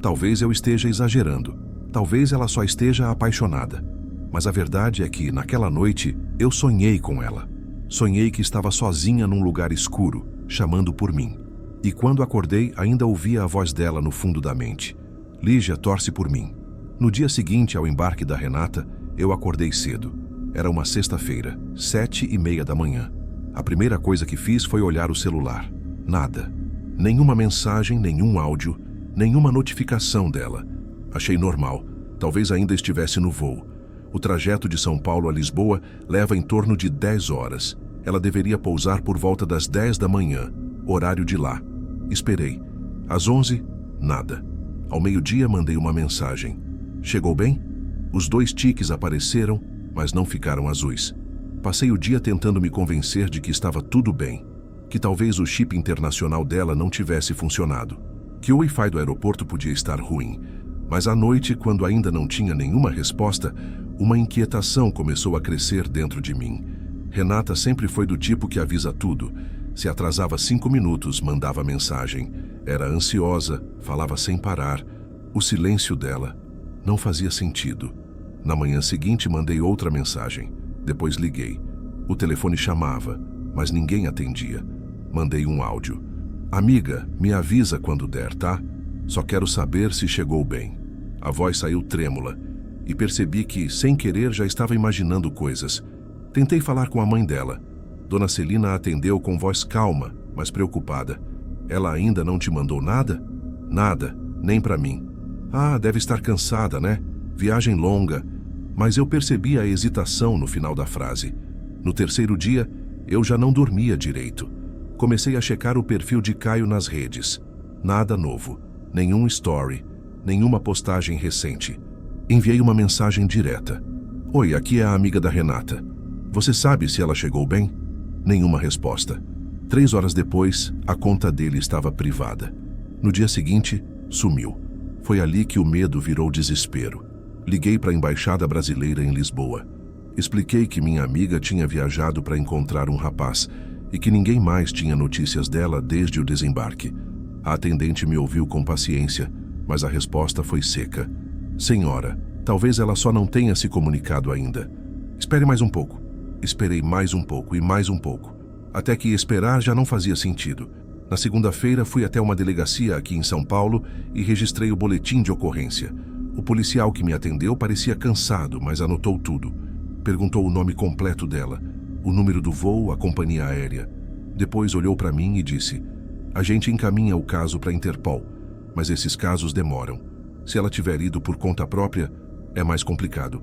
talvez eu esteja exagerando, talvez ela só esteja apaixonada. Mas a verdade é que, naquela noite, eu sonhei com ela. Sonhei que estava sozinha num lugar escuro, chamando por mim. E quando acordei, ainda ouvia a voz dela no fundo da mente. Lígia, torce por mim. No dia seguinte, ao embarque da Renata, eu acordei cedo. Era uma sexta-feira, 7h30 da manhã. A primeira coisa que fiz foi olhar o celular. Nada. Nenhuma mensagem, nenhum áudio, nenhuma notificação dela. Achei normal. Talvez ainda estivesse no voo. O trajeto de São Paulo a Lisboa leva em torno de 10 horas. Ela deveria pousar por volta das 10 da manhã, horário de lá. Esperei. Às 11, nada. Ao meio-dia mandei uma mensagem. Chegou bem? Os 2 tiques apareceram, mas não ficaram azuis. Passei o dia tentando me convencer de que estava tudo bem, que talvez o chip internacional dela não tivesse funcionado, que o Wi-Fi do aeroporto podia estar ruim. Mas à noite, quando ainda não tinha nenhuma resposta, uma inquietação começou a crescer dentro de mim. Renata sempre foi do tipo que avisa tudo. Se atrasava 5 minutos, mandava mensagem. Era ansiosa, falava sem parar. O silêncio dela não fazia sentido. Na manhã seguinte, mandei outra mensagem. Depois liguei. O telefone chamava, mas ninguém atendia. Mandei um áudio. Amiga, me avisa quando der, tá? Só quero saber se chegou bem. A voz saiu trêmula e percebi que, sem querer, já estava imaginando coisas. Tentei falar com a mãe dela. Dona Celina atendeu com voz calma, mas preocupada. Ela ainda não te mandou nada? Nada, nem para mim. Ah, deve estar cansada, né? Viagem longa. Mas eu percebi a hesitação no final da frase. No terceiro dia, eu já não dormia direito. Comecei a checar o perfil de Caio nas redes. Nada novo. Nenhum story. Nenhuma postagem recente. Enviei uma mensagem direta. Oi, aqui é a amiga da Renata. Você sabe se ela chegou bem? Nenhuma resposta. 3 horas depois, a conta dele estava privada. No dia seguinte, sumiu. Foi ali que o medo virou desespero. Liguei para a Embaixada Brasileira em Lisboa. Expliquei que minha amiga tinha viajado para encontrar um rapaz e que ninguém mais tinha notícias dela desde o desembarque. A atendente me ouviu com paciência, mas a resposta foi seca. Senhora, talvez ela só não tenha se comunicado ainda. Espere mais um pouco. Esperei mais um pouco e mais um pouco, até que esperar já não fazia sentido. Na segunda-feira fui até uma delegacia aqui em São Paulo e registrei o boletim de ocorrência. O policial que me atendeu parecia cansado, mas anotou tudo. Perguntou o nome completo dela, o número do voo, a companhia aérea. Depois olhou para mim e disse: a gente encaminha o caso para a Interpol, mas esses casos demoram. Se ela tiver ido por conta própria, é mais complicado.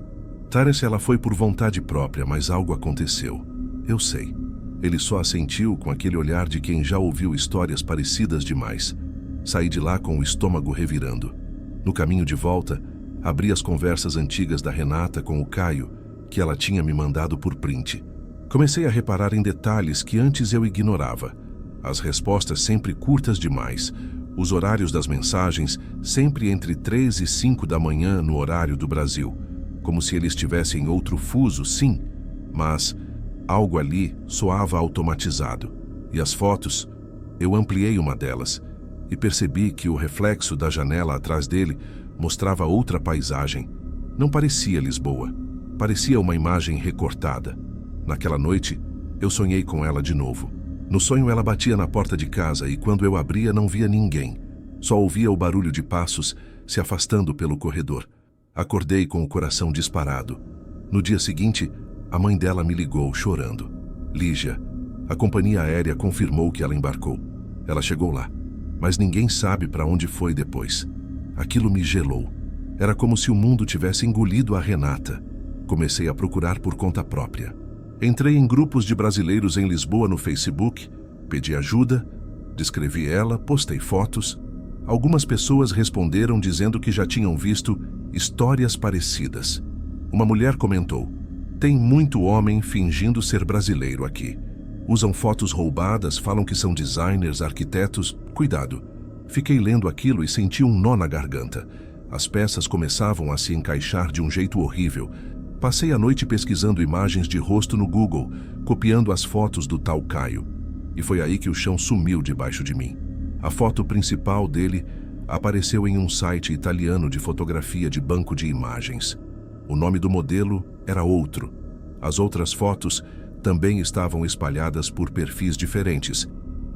Parece ela foi por vontade própria, mas algo aconteceu. Eu sei. Ele só assentiu com aquele olhar de quem já ouviu histórias parecidas demais. Saí de lá com o estômago revirando. No caminho de volta, abri as conversas antigas da Renata com o Caio, que ela tinha me mandado por print. Comecei a reparar em detalhes que antes eu ignorava. As respostas sempre curtas demais. Os horários das mensagens sempre entre 3 e 5 da manhã no horário do Brasil. Como se ele estivesse em outro fuso, sim, mas algo ali soava automatizado. E as fotos, eu ampliei uma delas e percebi que o reflexo da janela atrás dele mostrava outra paisagem. Não parecia Lisboa, parecia uma imagem recortada. Naquela noite, eu sonhei com ela de novo. No sonho ela batia na porta de casa e quando eu abria não via ninguém. Só ouvia o barulho de passos se afastando pelo corredor. Acordei com o coração disparado. No dia seguinte, a mãe dela me ligou, chorando. Lígia, a companhia aérea confirmou que ela embarcou. Ela chegou lá, mas ninguém sabe para onde foi depois. Aquilo me gelou. Era como se o mundo tivesse engolido a Renata. Comecei a procurar por conta própria. Entrei em grupos de brasileiros em Lisboa no Facebook, pedi ajuda, descrevi ela, postei fotos. Algumas pessoas responderam dizendo que já tinham visto histórias parecidas. Uma mulher comentou: tem muito homem fingindo ser brasileiro aqui. Usam fotos roubadas, falam que são designers, arquitetos. Cuidado. Fiquei lendo aquilo e senti um nó na garganta. As peças começavam a se encaixar de um jeito horrível. Passei a noite pesquisando imagens de rosto no Google, copiando as fotos do tal Caio. E foi aí que o chão sumiu debaixo de mim. A foto principal dele apareceu em um site italiano de fotografia de banco de imagens. O nome do modelo era outro. As outras fotos também estavam espalhadas por perfis diferentes,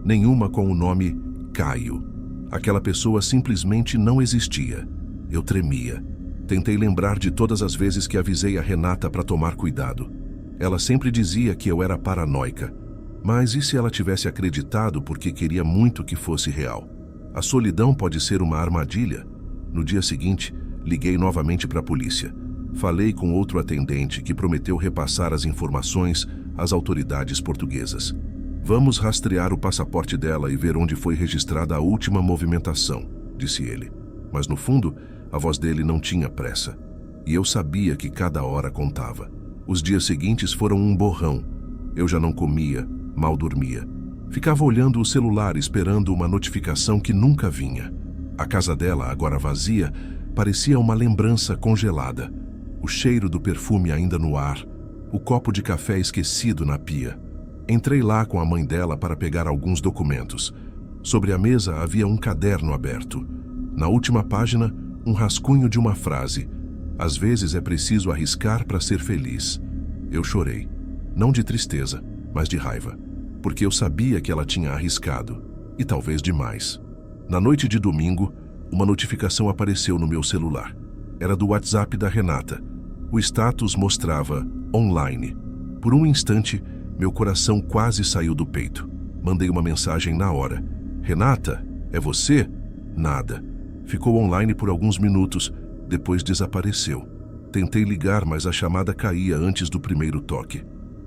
nenhuma com o nome Caio. Aquela pessoa simplesmente não existia. Eu tremia. Tentei lembrar de todas as vezes que avisei a Renata para tomar cuidado. Ela sempre dizia que eu era paranoica. Mas e se ela tivesse acreditado porque queria muito que fosse real? A solidão pode ser uma armadilha. No dia seguinte, liguei novamente para a polícia. Falei com outro atendente que prometeu repassar as informações às autoridades portuguesas. Vamos rastrear o passaporte dela e ver onde foi registrada a última movimentação, disse ele. Mas no fundo, a voz dele não tinha pressa. E eu sabia que cada hora contava. Os dias seguintes foram um borrão. Eu já não comia, mal dormia. Ficava olhando o celular esperando uma notificação que nunca vinha. A casa dela, agora vazia, parecia uma lembrança congelada. O cheiro do perfume ainda no ar, o copo de café esquecido na pia. Entrei lá com a mãe dela para pegar alguns documentos. Sobre a mesa havia um caderno aberto. Na última página, um rascunho de uma frase. Às vezes é preciso arriscar para ser feliz. Eu chorei. Não de tristeza, mas de raiva. Porque eu sabia que ela tinha arriscado. E talvez demais. Na noite de domingo, uma notificação apareceu no meu celular. Era do WhatsApp da Renata. O status mostrava online. Por um instante, meu coração quase saiu do peito. Mandei uma mensagem na hora. Renata, é você? Nada. Ficou online por alguns minutos, depois desapareceu. Tentei ligar, mas a chamada caía antes do primeiro toque.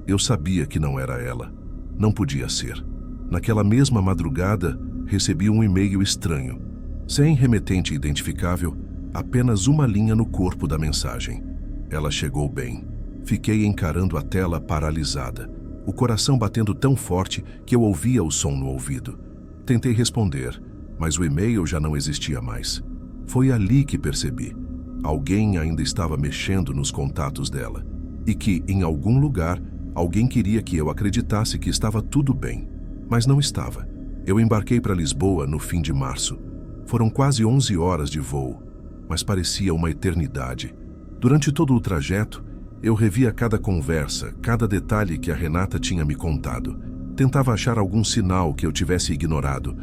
Eu sabia que não era ela. Não podia ser. Naquela mesma madrugada, recebi um e-mail estranho. Sem remetente identificável, apenas uma linha no corpo da mensagem. Ela chegou bem. Fiquei encarando a tela paralisada, o coração batendo tão forte que eu ouvia o som no ouvido. Tentei responder, mas o e-mail já não existia mais. Foi ali que percebi. Alguém ainda estava mexendo nos contatos dela. E que, em algum lugar, alguém queria que eu acreditasse que estava tudo bem. Mas não estava. Eu embarquei para Lisboa no fim de março. Foram quase 11 horas de voo, mas parecia uma eternidade. Durante todo o trajeto, eu revia cada conversa, cada detalhe que a Renata tinha me contado. Tentava achar algum sinal que eu tivesse ignorado,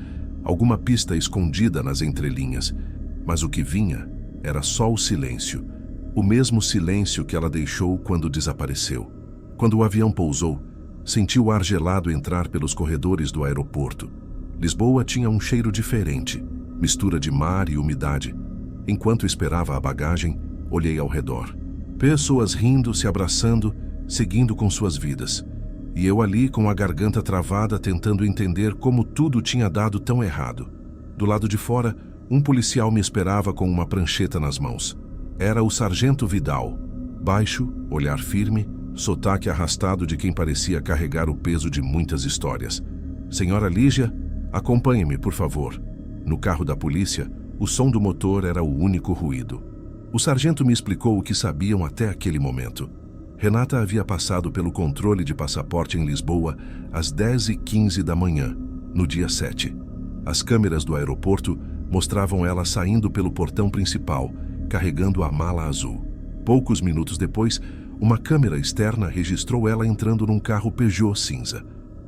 alguma pista escondida nas entrelinhas. Mas o que vinha era só o silêncio. O mesmo silêncio que ela deixou quando desapareceu. Quando o avião pousou, senti o ar gelado entrar pelos corredores do aeroporto. Lisboa tinha um cheiro diferente, mistura de mar e umidade. Enquanto esperava a bagagem, olhei ao redor. Pessoas rindo, se abraçando, seguindo com suas vidas. E eu ali com a garganta travada tentando entender como tudo tinha dado tão errado. Do lado de fora, um policial me esperava com uma prancheta nas mãos. Era o sargento Vidal. Baixo, olhar firme, sotaque arrastado de quem parecia carregar o peso de muitas histórias. Senhora Lígia, acompanhe-me, por favor. No carro da polícia, o som do motor era o único ruído. O sargento me explicou o que sabiam até aquele momento. Renata havia passado pelo controle de passaporte em Lisboa às 10h15 da manhã, no dia 7. As câmeras do aeroporto mostravam ela saindo pelo portão principal, carregando a mala azul. Poucos minutos depois, uma câmera externa registrou ela entrando num carro Peugeot cinza.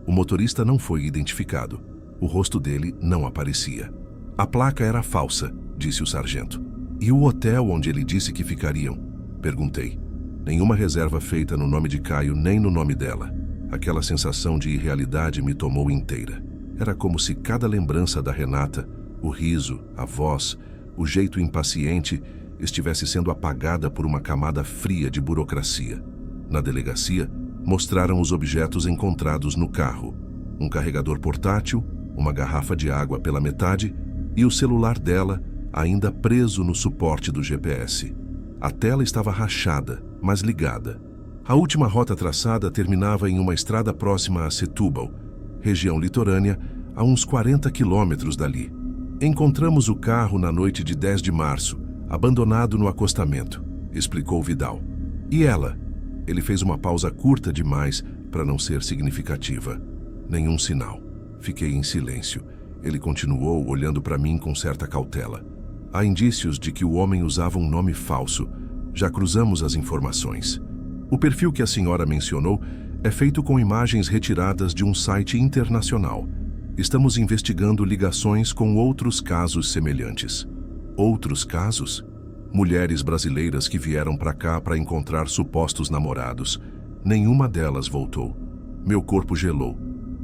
O motorista não foi identificado. O rosto dele não aparecia. A placa era falsa, disse o sargento. E o hotel onde ele disse que ficariam? Perguntei. Nenhuma reserva feita no nome de Caio, nem no nome dela. Aquela sensação de irrealidade me tomou inteira. Era como se cada lembrança da Renata, o riso, a voz, o jeito impaciente, estivesse sendo apagada por uma camada fria de burocracia. Na delegacia, mostraram os objetos encontrados no carro. Um carregador portátil, uma garrafa de água pela metade e o celular dela, ainda preso no suporte do GPS. A tela estava rachada, mas ligada. A última rota traçada terminava em uma estrada próxima a Setúbal, região litorânea, a uns 40 quilômetros dali. Encontramos o carro na noite de 10 de março, abandonado no acostamento, explicou Vidal. E ela? Ele fez uma pausa curta demais para não ser significativa. Nenhum sinal. Fiquei em silêncio. Ele continuou olhando para mim com certa cautela. Há indícios de que o homem usava um nome falso. Já cruzamos as informações. O perfil que a senhora mencionou é feito com imagens retiradas de um site internacional. Estamos investigando ligações com outros casos semelhantes. Outros casos? Mulheres brasileiras que vieram para cá para encontrar supostos namorados. Nenhuma delas voltou. Meu corpo gelou.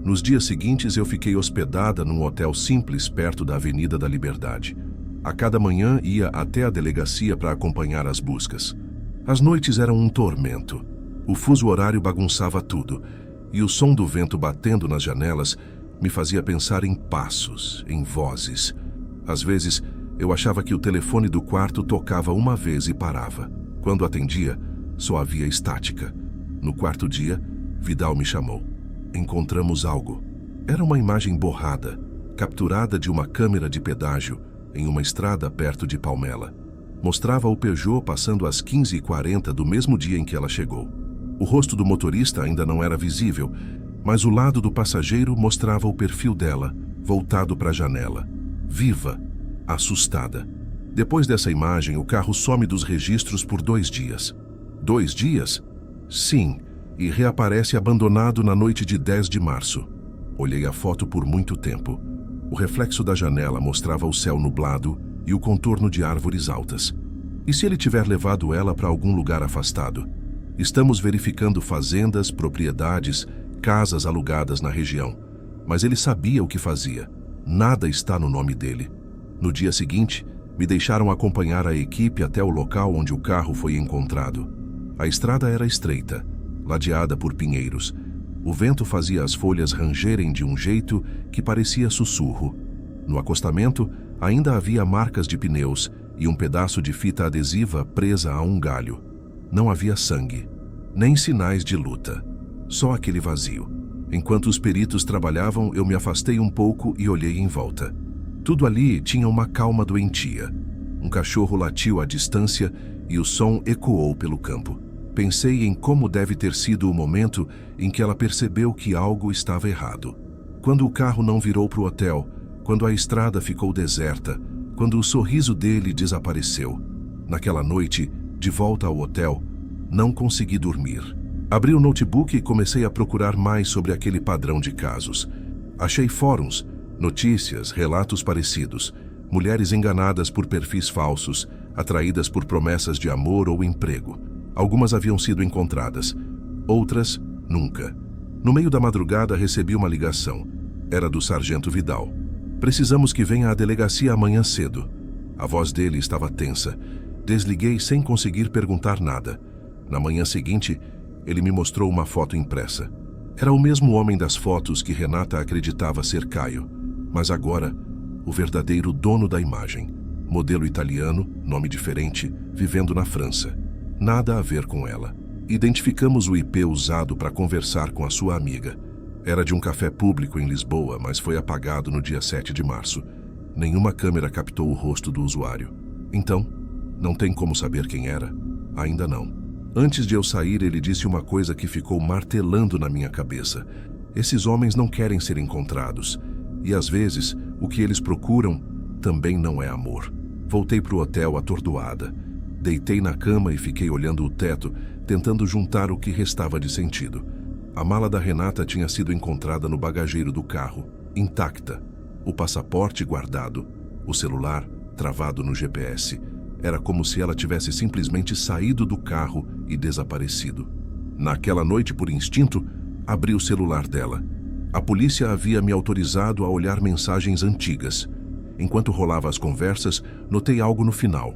Nos dias seguintes eu fiquei hospedada num hotel simples perto da Avenida da Liberdade. A cada manhã ia até a delegacia para acompanhar as buscas. As noites eram um tormento. O fuso horário bagunçava tudo, e o som do vento batendo nas janelas me fazia pensar em passos, em vozes. Às vezes, eu achava que o telefone do quarto tocava uma vez e parava. Quando atendia, só havia estática. No quarto dia, Vidal me chamou. Encontramos algo. Era uma imagem borrada, capturada de uma câmera de pedágio, em uma estrada perto de Palmela. Mostrava o Peugeot passando às 15h40 do mesmo dia em que ela chegou. O rosto do motorista ainda não era visível, mas o lado do passageiro mostrava o perfil dela, voltado para a janela. Viva, assustada. Depois dessa imagem, o carro some dos registros por 2 dias. 2 dias? Sim, e reaparece abandonado na noite de 10 de março. Olhei a foto por muito tempo. O reflexo da janela mostrava o céu nublado e o contorno de árvores altas. E se ele tiver levado ela para algum lugar afastado? Estamos verificando fazendas, propriedades, casas alugadas na região. Mas ele sabia o que fazia. Nada está no nome dele. No dia seguinte, me deixaram acompanhar a equipe até o local onde o carro foi encontrado. A estrada era estreita, ladeada por pinheiros. O vento fazia as folhas rangerem de um jeito que parecia sussurro. No acostamento, ainda havia marcas de pneus e um pedaço de fita adesiva presa a um galho. Não havia sangue, nem sinais de luta. Só aquele vazio. Enquanto os peritos trabalhavam, eu me afastei um pouco e olhei em volta. Tudo ali tinha uma calma doentia. Um cachorro latiu à distância e o som ecoou pelo campo. Pensei em como deve ter sido o momento em que ela percebeu que algo estava errado. Quando o carro não virou para o hotel, quando a estrada ficou deserta, quando o sorriso dele desapareceu. Naquela noite, de volta ao hotel, não consegui dormir. Abri o notebook e comecei a procurar mais sobre aquele padrão de casos. Achei fóruns, notícias, relatos parecidos. Mulheres enganadas por perfis falsos, atraídas por promessas de amor ou emprego. Algumas haviam sido encontradas, outras nunca. No meio da madrugada recebi uma ligação. Era do sargento Vidal. Precisamos que venha à delegacia amanhã cedo. A voz dele estava tensa. Desliguei sem conseguir perguntar nada. Na manhã seguinte, ele me mostrou uma foto impressa. Era o mesmo homem das fotos que Renata acreditava ser Caio, mas agora, o verdadeiro dono da imagem. Modelo italiano, nome diferente, vivendo na França. Nada a ver com ela. Identificamos o IP usado para conversar com a sua amiga. Era de um café público em Lisboa, mas foi apagado no dia 7 de março. Nenhuma câmera captou o rosto do usuário. Então, não tem como saber quem era? Ainda não. Antes de eu sair, ele disse uma coisa que ficou martelando na minha cabeça. Esses homens não querem ser encontrados. E às vezes, o que eles procuram também não é amor. Voltei para o hotel atordoada. Deitei na cama e fiquei olhando o teto, tentando juntar o que restava de sentido. A mala da Renata tinha sido encontrada no bagageiro do carro, intacta. O passaporte guardado, o celular travado no GPS. Era como se ela tivesse simplesmente saído do carro e desaparecido. Naquela noite, por instinto, abri o celular dela. A polícia havia me autorizado a olhar mensagens antigas. Enquanto rolava as conversas, notei algo no final.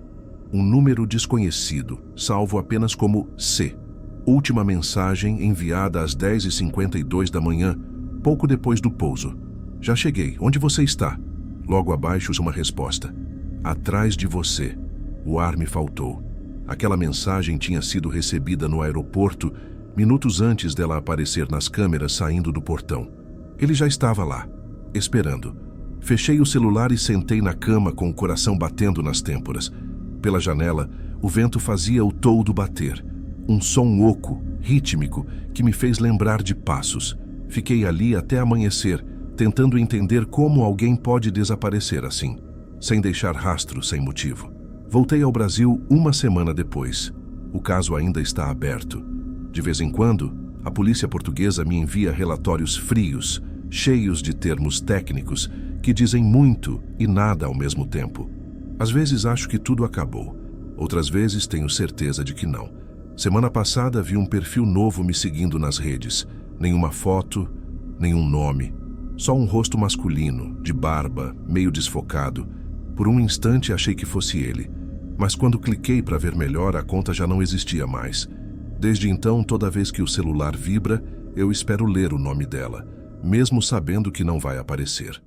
Um número desconhecido, salvo apenas como C. Última mensagem enviada às 10h52 da manhã, pouco depois do pouso. Já cheguei. Onde você está? Logo abaixo, uma resposta. Atrás de você. O ar me faltou. Aquela mensagem tinha sido recebida no aeroporto minutos antes dela aparecer nas câmeras saindo do portão. Ele já estava lá, esperando. Fechei o celular e sentei na cama com o coração batendo nas têmporas. Pela janela, o vento fazia o toldo bater. Um som oco, rítmico, que me fez lembrar de passos. Fiquei ali até amanhecer, tentando entender como alguém pode desaparecer assim, sem deixar rastro, sem motivo. Voltei ao Brasil uma semana depois. O caso ainda está aberto. De vez em quando, a polícia portuguesa me envia relatórios frios, cheios de termos técnicos, que dizem muito e nada ao mesmo tempo. Às vezes acho que tudo acabou. Outras vezes tenho certeza de que não. Semana passada vi um perfil novo me seguindo nas redes. Nenhuma foto, nenhum nome. Só um rosto masculino, de barba, meio desfocado. Por um instante achei que fosse ele. Mas quando cliquei para ver melhor, a conta já não existia mais. Desde então, toda vez que o celular vibra, eu espero ler o nome dela, mesmo sabendo que não vai aparecer.